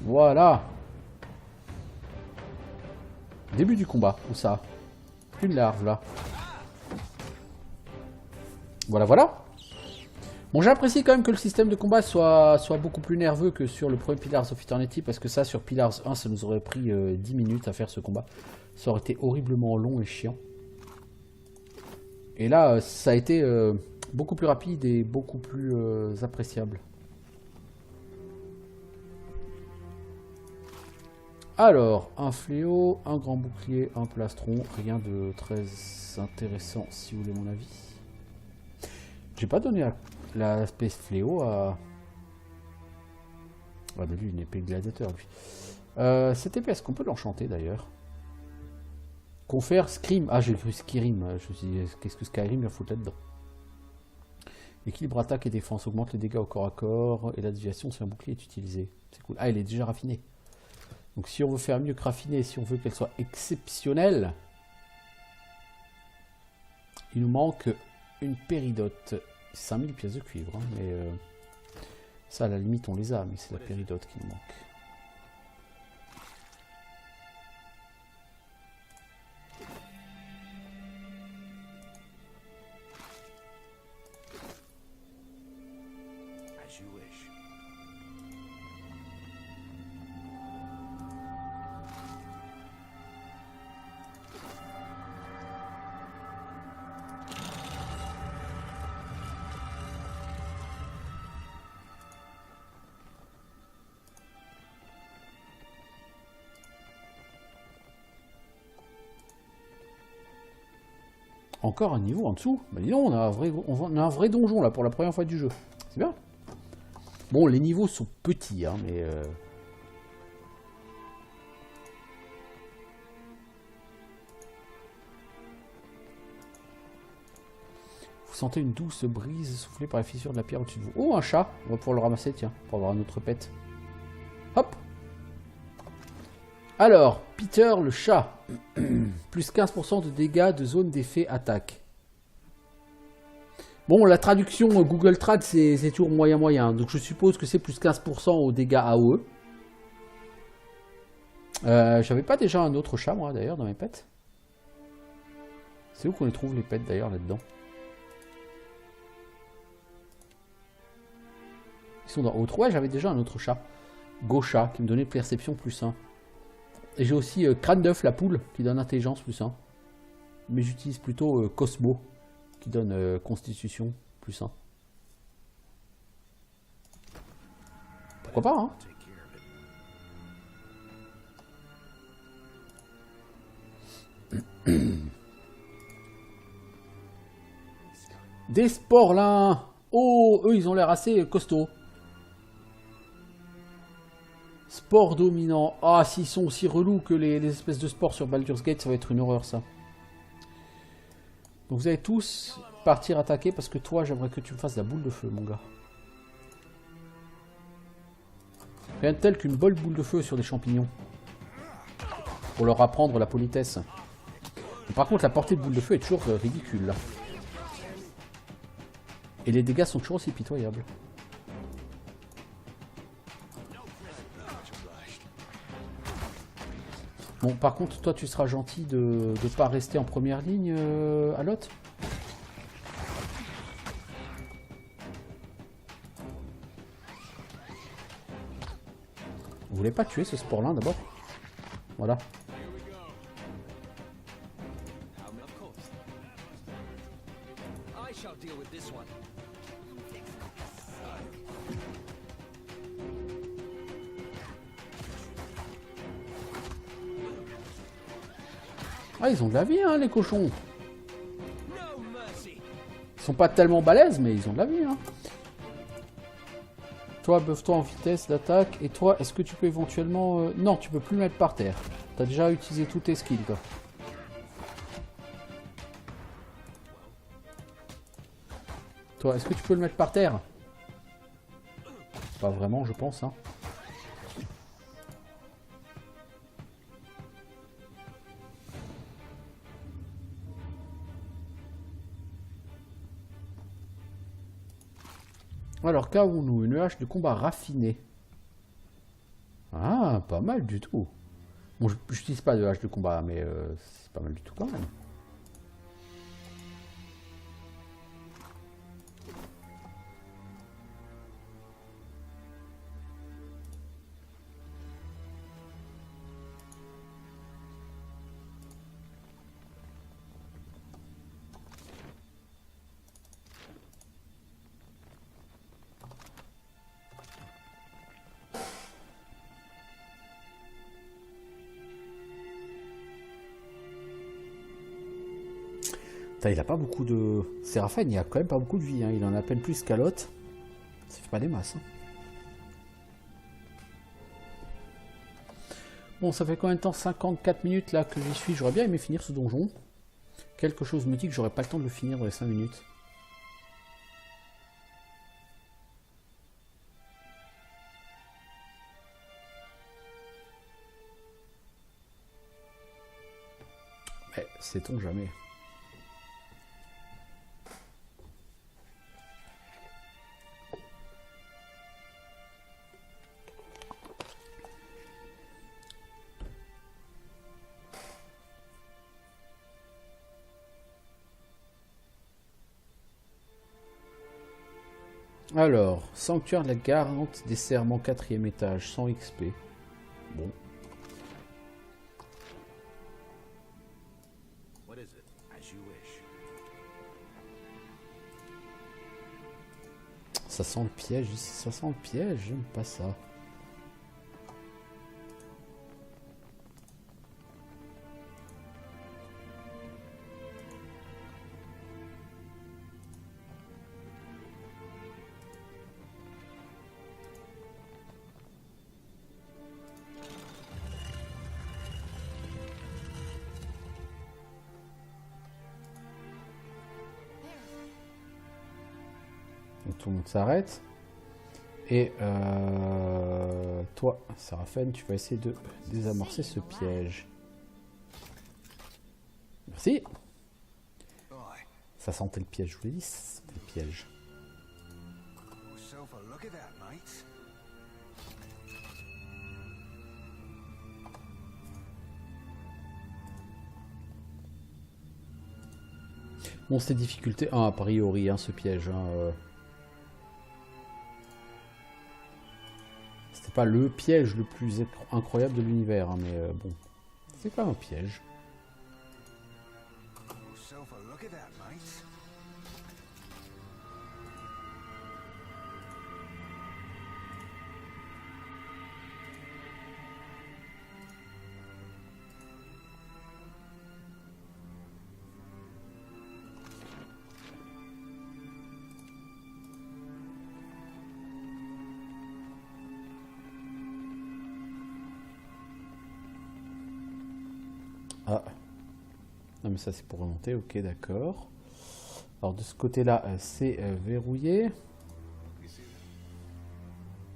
Voilà. Début du combat. Où ça? Une larve là. Voilà, voilà. Bon, j'apprécie quand même que le système de combat soit beaucoup plus nerveux que sur le premier Pillars of Eternity, parce que ça, sur Pillars 1, ça nous aurait pris 10 minutes à faire ce combat. Ça aurait été horriblement long et chiant. Et là, ça a été beaucoup plus rapide et beaucoup plus appréciable. Alors, un fléau, un grand bouclier, un plastron. Rien de très intéressant, si vous voulez mon avis. J'ai pas donné l'aspect fléau à... Ah bah lui, une épée gladiateur, lui. Cette épée, est-ce qu'on peut l'enchanter, d'ailleurs? Confère Scream. Ah, j'ai cru Skyrim. Je me suis dit, qu'est-ce que Skyrim va foutre là-dedans? Équilibre attaque et défense. Augmente les dégâts au corps à corps. Et la déviation, si un bouclier est utilisé. C'est cool. Ah, il est déjà raffiné. Donc si on veut faire mieux que raffiner, si on veut qu'elle soit exceptionnelle, il nous manque une péridote. 5000 pièces de cuivre, hein, mais ça à la limite on les a, mais c'est la péridote qui nous manque. As you wish. Encore un niveau en dessous. Bah dis donc, on a un vrai donjon là pour la première fois du jeu. C'est bien. Bon, les niveaux sont petits, hein, mais... Vous Vous sentez une douce brise soufflée par les fissures de la pierre au-dessus de vous. Oh, un chat. On va pouvoir le ramasser, tiens, pour avoir un autre pet. Hop. Alors, Peter le chat. Plus 15% de dégâts de zone d'effet attaque. Bon, la traduction Google Trad, c'est toujours moyen. Donc je suppose que c'est plus 15% aux dégâts AOE. J'avais pas déjà un autre chat, moi, d'ailleurs, dans mes pets. C'est où qu'on les trouve, les pets, d'ailleurs, là-dedans? Ils sont dans autre. Ouais, j'avais déjà un autre chat. Gaucha, qui me donnait perception plus 1. Et j'ai aussi Crâne d'œuf, la poule, qui donne intelligence plus 1. Mais j'utilise plutôt Cosmo, qui donne constitution plus 1. Pourquoi pas, hein? Des sports là. Oh, eux ils ont l'air assez costauds. Sport dominant. Ah, s'ils sont aussi relous que les espèces de sports sur Baldur's Gate, ça va être une horreur ça. Donc vous allez tous partir attaquer parce que toi j'aimerais que tu me fasses la boule de feu mon gars. Rien de tel qu'une bonne boule de feu sur des champignons. Pour leur apprendre la politesse. Mais par contre la portée de boule de feu est toujours ridicule là. Et les dégâts sont toujours aussi pitoyables. Bon, par contre, toi, tu seras gentil de ne pas rester en première ligne, Alot. Vous voulez pas tuer ce sport-là, d'abord? Voilà. Ah, ils ont de la vie, hein, les cochons. Ils sont pas tellement balèzes, mais ils ont de la vie, hein. Toi, buff-toi en vitesse d'attaque. Et toi, est-ce que tu peux éventuellement... Non, tu peux plus le mettre par terre. T'as déjà utilisé tous tes skills, toi. Toi, est-ce que tu peux le mettre par terre? Pas vraiment, je pense, hein. Alors, qu'avons-nous? Une hache de combat raffinée. Ah, pas mal du tout. Bon, je n'utilise pas de hache de combat, mais c'est pas mal du tout quand même. Il a pas beaucoup de... Séraphin, il a quand même pas beaucoup de vie, hein. Il en a à peine plus qu'Alot. Ça fait pas des masses, hein. Bon, ça fait combien de temps? 54 minutes là que j'y suis. J'aurais bien aimé finir ce donjon. Quelque chose me dit que j'aurais pas le temps de le finir dans les 5 minutes. Mais sait-on jamais. Alors, Sanctuaire de la Garante des Serments, 4e étage, 100 XP. Bon. Ça sent le piège ici, ça sent le piège, j'aime pas ça. Donc tout le monde s'arrête. Et toi, Séraphin, tu vas essayer de désamorcer ce piège. Merci. Ça sentait le piège, je vous l'ai dit, ça sentait le piège. Bon, c'était difficulté 1 a priori, hein, ce piège. Hein, C'était pas le piège le plus incroyable de l'univers, hein, mais bon, c'est pas un piège. Ah, non mais ça c'est pour remonter, ok d'accord. Alors de ce côté-là, c'est verrouillé.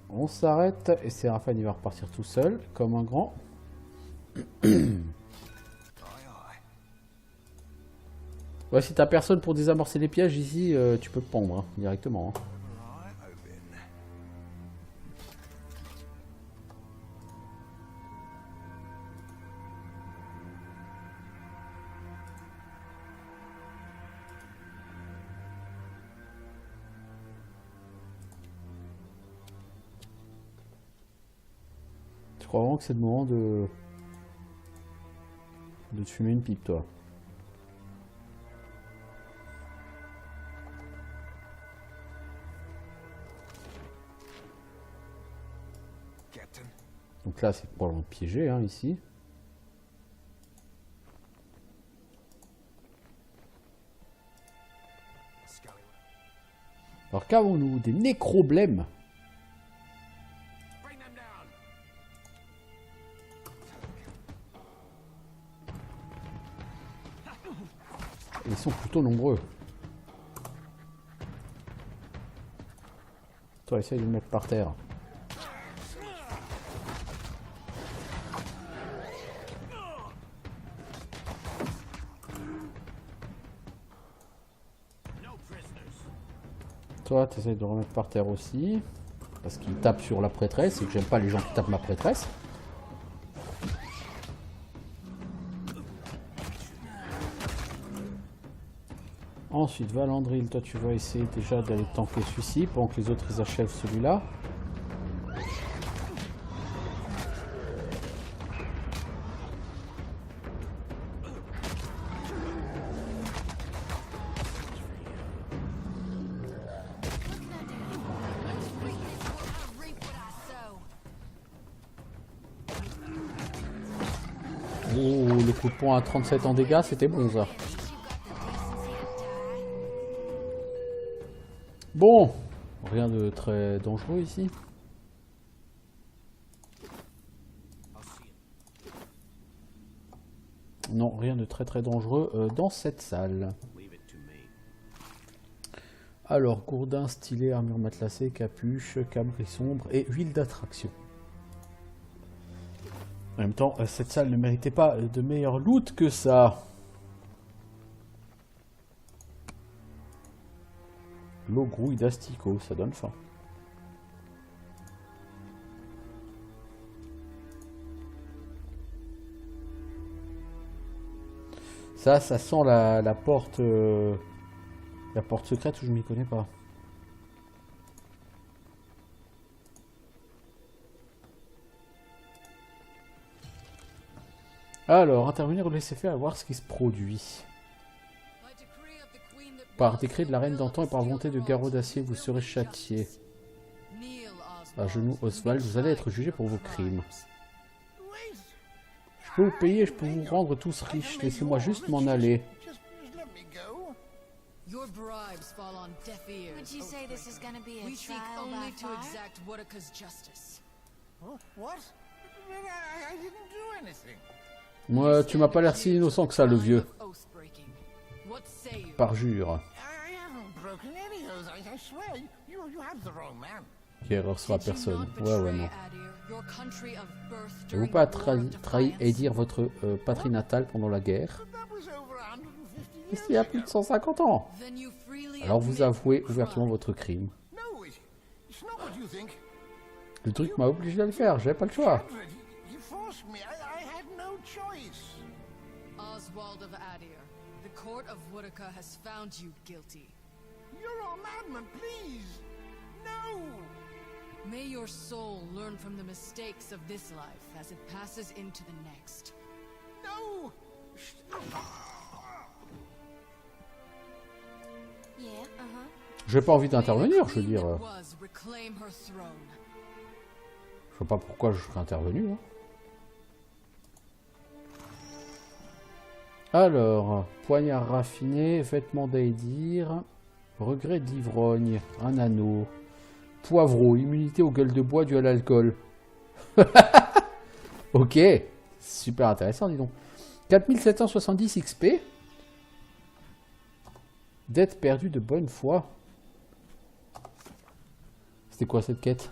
On s'arrête et Séraphin il va repartir tout seul, comme un grand. Ouais, si t'as personne pour désamorcer les pièges ici, tu peux pendre hein, directement. Hein. Je crois vraiment que c'est le moment de te fumer une pipe, toi. Donc là, c'est probablement piégé, hein, ici. Alors qu'avons-nous? Des nécroblèmes. Ils sont plutôt nombreux. Toi, essaye de le mettre par terre. Toi, tu essayes de le remettre par terre aussi. Parce qu'il tape sur la prêtresse et que j'aime pas les gens qui tapent ma prêtresse. Ensuite, Valandril, toi tu vas essayer déjà d'aller tanker celui-ci pendant que les autres ils achèvent celui-là. Oh, le coup de poing à 37 en dégâts, c'était bon ça. Bon, rien de très dangereux ici. Non, rien de très dangereux dans cette salle. Alors, gourdin, stylet, armure matelassée, capuche, cabri sombre et huile d'attraction. En même temps, cette salle ne méritait pas de meilleur loot que ça. L'eau grouille d'asticots, ça donne faim. Ça sent la porte secrète où je m'y connais pas. Alors, intervenir ou laisser faire à voir ce qui se produit. Par décret de la reine d'antan et par volonté de Garrot d'Acier, vous serez châtié. À genoux, Oswald, vous allez être jugé pour vos crimes. Je peux vous payer, je peux vous rendre tous riches. Laissez-moi juste m'en aller. Your bribes fall on deaf ears. Would you say this is gonna be a We seek trial only by to fire? exact Wodaka's justice. What? I didn't do anything. Moi, tu m'as pas l'air si innocent que ça, le vieux. Oath-breaking. What say you? Parjure. I haven't broken any oath. I swear, you have the wrong man. Qui reçoit Did you personne. not Ouais, betray non. Adir, your country of birth Vous during pas the War of trahi et Defiance? dire votre patrie natale pendant la guerre. But that was over 150 years Il y a plus de 150 ans. Then you freely Alors vous admit avouez crime. ouvertement votre crime. No, it's not what you think. Le truc m'a obligé à le faire, j'avais pas le choix. Alfred, he forced me. I had no choice. Oswald of Adir, the court of Woodica has found you guilty. You're a madman, please. No. May your soul learn from the mistakes of this life as it passes into the next. No. Yeah, J'ai pas envie d'intervenir, je veux dire. Queen that was reclaim her throne. Je vois pas pourquoi je serais intervenu. Hein. Alors, poignard raffiné, vêtements d'Aedir, regret d'ivrogne, un anneau, poivreau, immunité aux gueules de bois dues à l'alcool. Ok, super intéressant, dis donc. 4770 XP. Dette perdue de bonne foi. C'était quoi cette quête?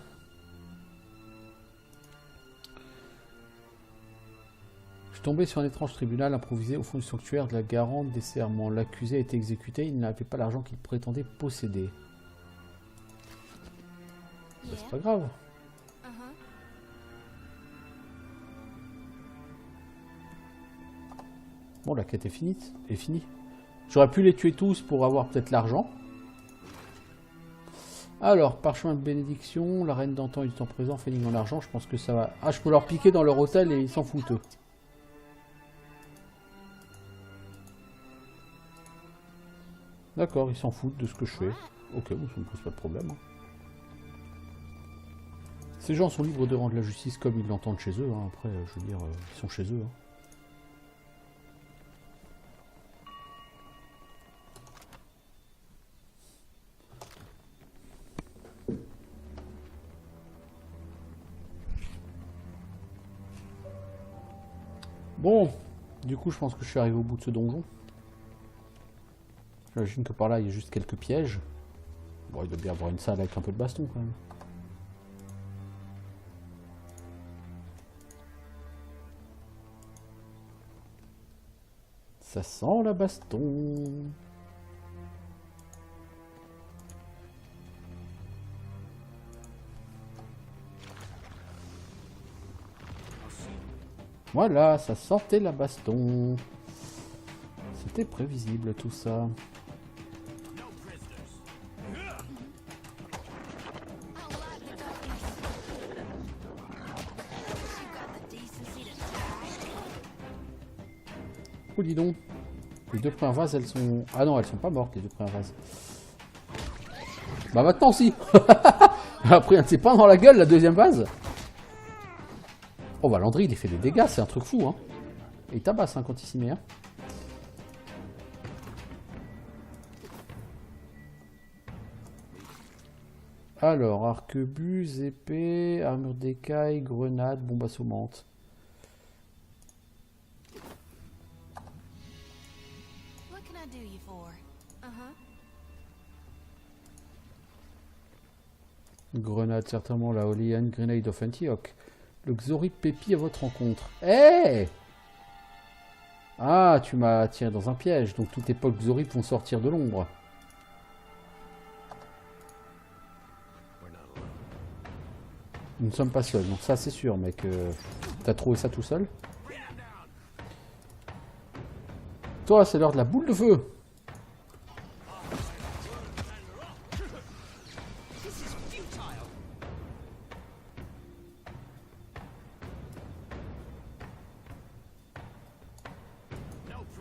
Je suis tombé sur un étrange tribunal improvisé au fond du sanctuaire de la garante des serments. L'accusé a été exécuté, il n'avait pas l'argent qu'il prétendait posséder. Bah, c'est pas grave. Bon, la quête est finie. J'aurais pu les tuer tous pour avoir peut-être l'argent. Alors, parchemin de bénédiction, la reine d'antan et du temps présent, fait dans l'argent, je pense que ça va... Ah, je peux leur piquer dans leur hôtel et ils s'en foutent, eux. D'accord, ils s'en foutent de ce que je fais. Ok, bon, ça me pose pas de problème. Hein. Ces gens sont libres de rendre la justice comme ils l'entendent chez eux. Hein. Après, je veux dire, ils sont chez eux. Hein. Bon, du coup, je pense que je suis arrivé au bout de ce donjon. J'imagine que par là, il y a juste quelques pièges. Bon, il doit bien y avoir une salle avec un peu de baston, quand même. Ça sent la baston. Voilà, ça sentait la baston. C'était prévisible tout ça. Oh, dis donc. Les deux premières vases, elles sont... Ah non, elles sont pas mortes, les deux premières vases. Bah maintenant, si. Après, c'est pas dans la gueule, la deuxième vase. Oh, bah Landry, il fait des dégâts, c'est un truc fou, hein. Et il tabasse, hein, quand il s'y met, hein. Alors, arquebuse, épée, armure d'écaille, grenade, bombe assommante. What can I do you for? Grenade, certainement la Holy Hand Grenade of Antioch. Le Xorip Pépi à votre rencontre. Hé! Ah, tu m'as tiré dans un piège, donc tous tes potes Xorip vont sortir de l'ombre. Nous ne sommes pas seuls, donc ça c'est sûr, mec. T'as trouvé ça tout seul? Toi, c'est l'heure de la boule de feu.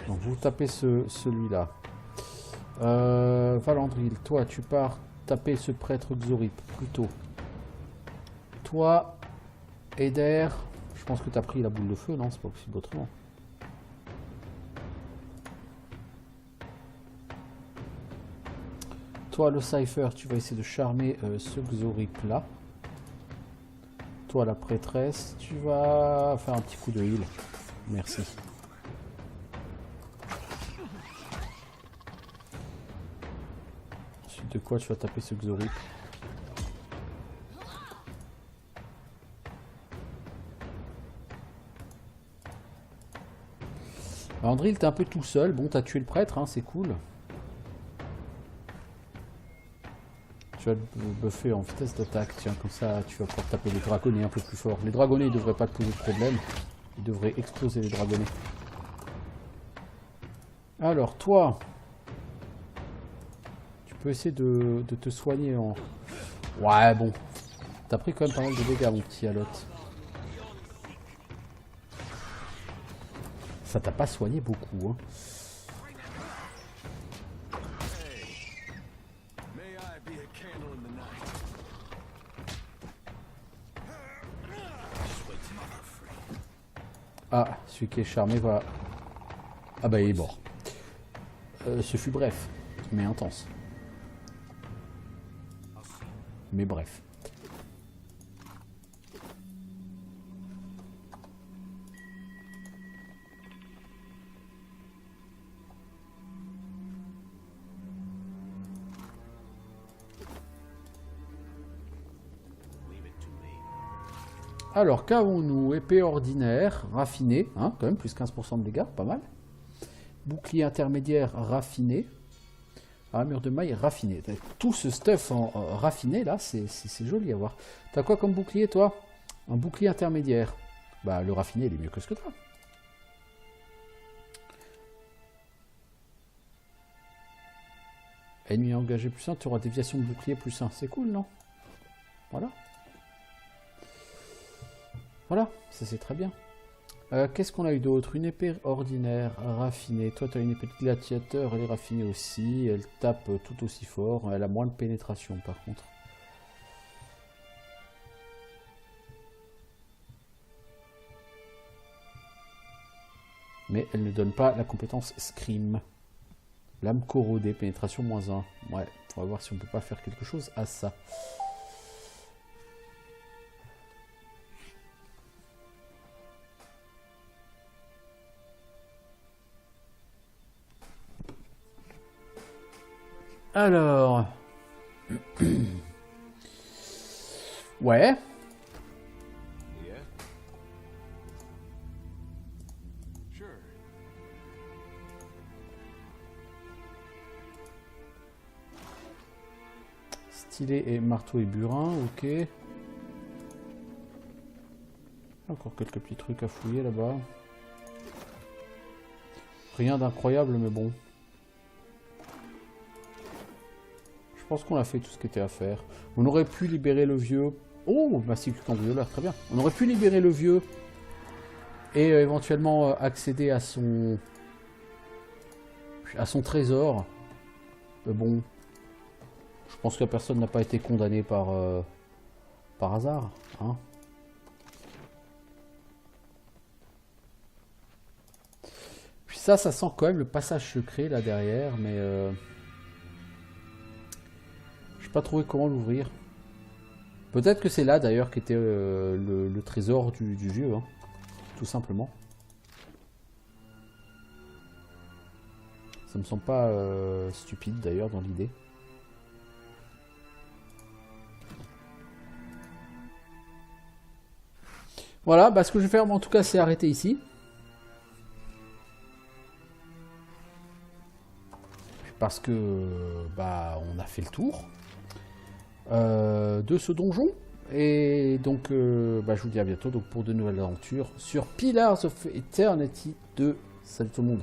Donc vous tapez celui-là. Valandril, toi tu pars taper ce prêtre Xorip, plutôt. Toi, Eder, je pense que tu as pris la boule de feu, non? C'est pas possible autrement. Toi, le Cypher, tu vas essayer de charmer ce Xorip là. Toi, la prêtresse, tu vas faire un petit coup de heal. Merci. Suite de quoi tu vas taper ce Xorip? Andril, t'es un peu tout seul. Bon, t'as tué le prêtre, hein, c'est cool. Tu vas te buffer en vitesse d'attaque. Tiens, comme ça, tu vas pouvoir taper les dragonnets un peu plus fort. Les dragonnets, ils devraient pas te poser de problème. Ils devraient exploser les dragonnets. Alors, toi... Tu peux essayer de te soigner en... Ouais, bon. T'as pris quand même pas mal de dégâts, mon petit Alot. Ça t'a pas soigné beaucoup, hein. Ah, celui qui est charmé va... Ah bah il est mort. Ce fut bref, mais intense. Mais bref. Alors, qu'avons-nous? Épée ordinaire, raffinée, hein, quand même, plus 15% de dégâts, pas mal. Bouclier intermédiaire, raffiné. Armure de maille, raffiné. Tout ce stuff en raffiné, là, c'est joli à voir. T'as quoi comme bouclier, toi? Un bouclier intermédiaire. Bah, le raffiné, il est mieux que ce que t'as. Ennemi engagé plus 1, tu auras déviation de bouclier plus 1. C'est cool, non? Voilà. Voilà, ça c'est très bien. Qu'est-ce qu'on a eu d'autre? Une épée ordinaire, raffinée. Toi, tu as une épée de gladiateur, elle est raffinée aussi. Elle tape tout aussi fort. Elle a moins de pénétration, par contre. Mais elle ne donne pas la compétence Scream. Lame corrodée, pénétration moins 1. Ouais, on va voir si on peut pas faire quelque chose à ça. Alors... ouais. Yeah. Sure. Stylet et marteau et burin, ok. Encore quelques petits trucs à fouiller là-bas. Rien d'incroyable, mais bon. Je pense qu'on a fait tout ce qui était à faire. On aurait pu libérer le vieux. Oh, massif cambrioleur, très bien. On aurait pu libérer le vieux et éventuellement accéder à son trésor. Mais bon, je pense que personne n'a pas été condamné par hasard, hein. Puis ça sent quand même le passage secret là derrière, mais pas trouvé comment l'ouvrir. Peut-être que c'est là d'ailleurs qu'était le trésor du vieux, hein, tout simplement. Ça me semble pas stupide d'ailleurs dans l'idée. Voilà, bah, ce que je vais faire en tout cas c'est arrêter ici. Parce que bah on a fait le tour de ce donjon. Et donc bah, je vous dis à bientôt donc, pour de nouvelles aventures sur Pillars of Eternity 2. Salut tout le monde.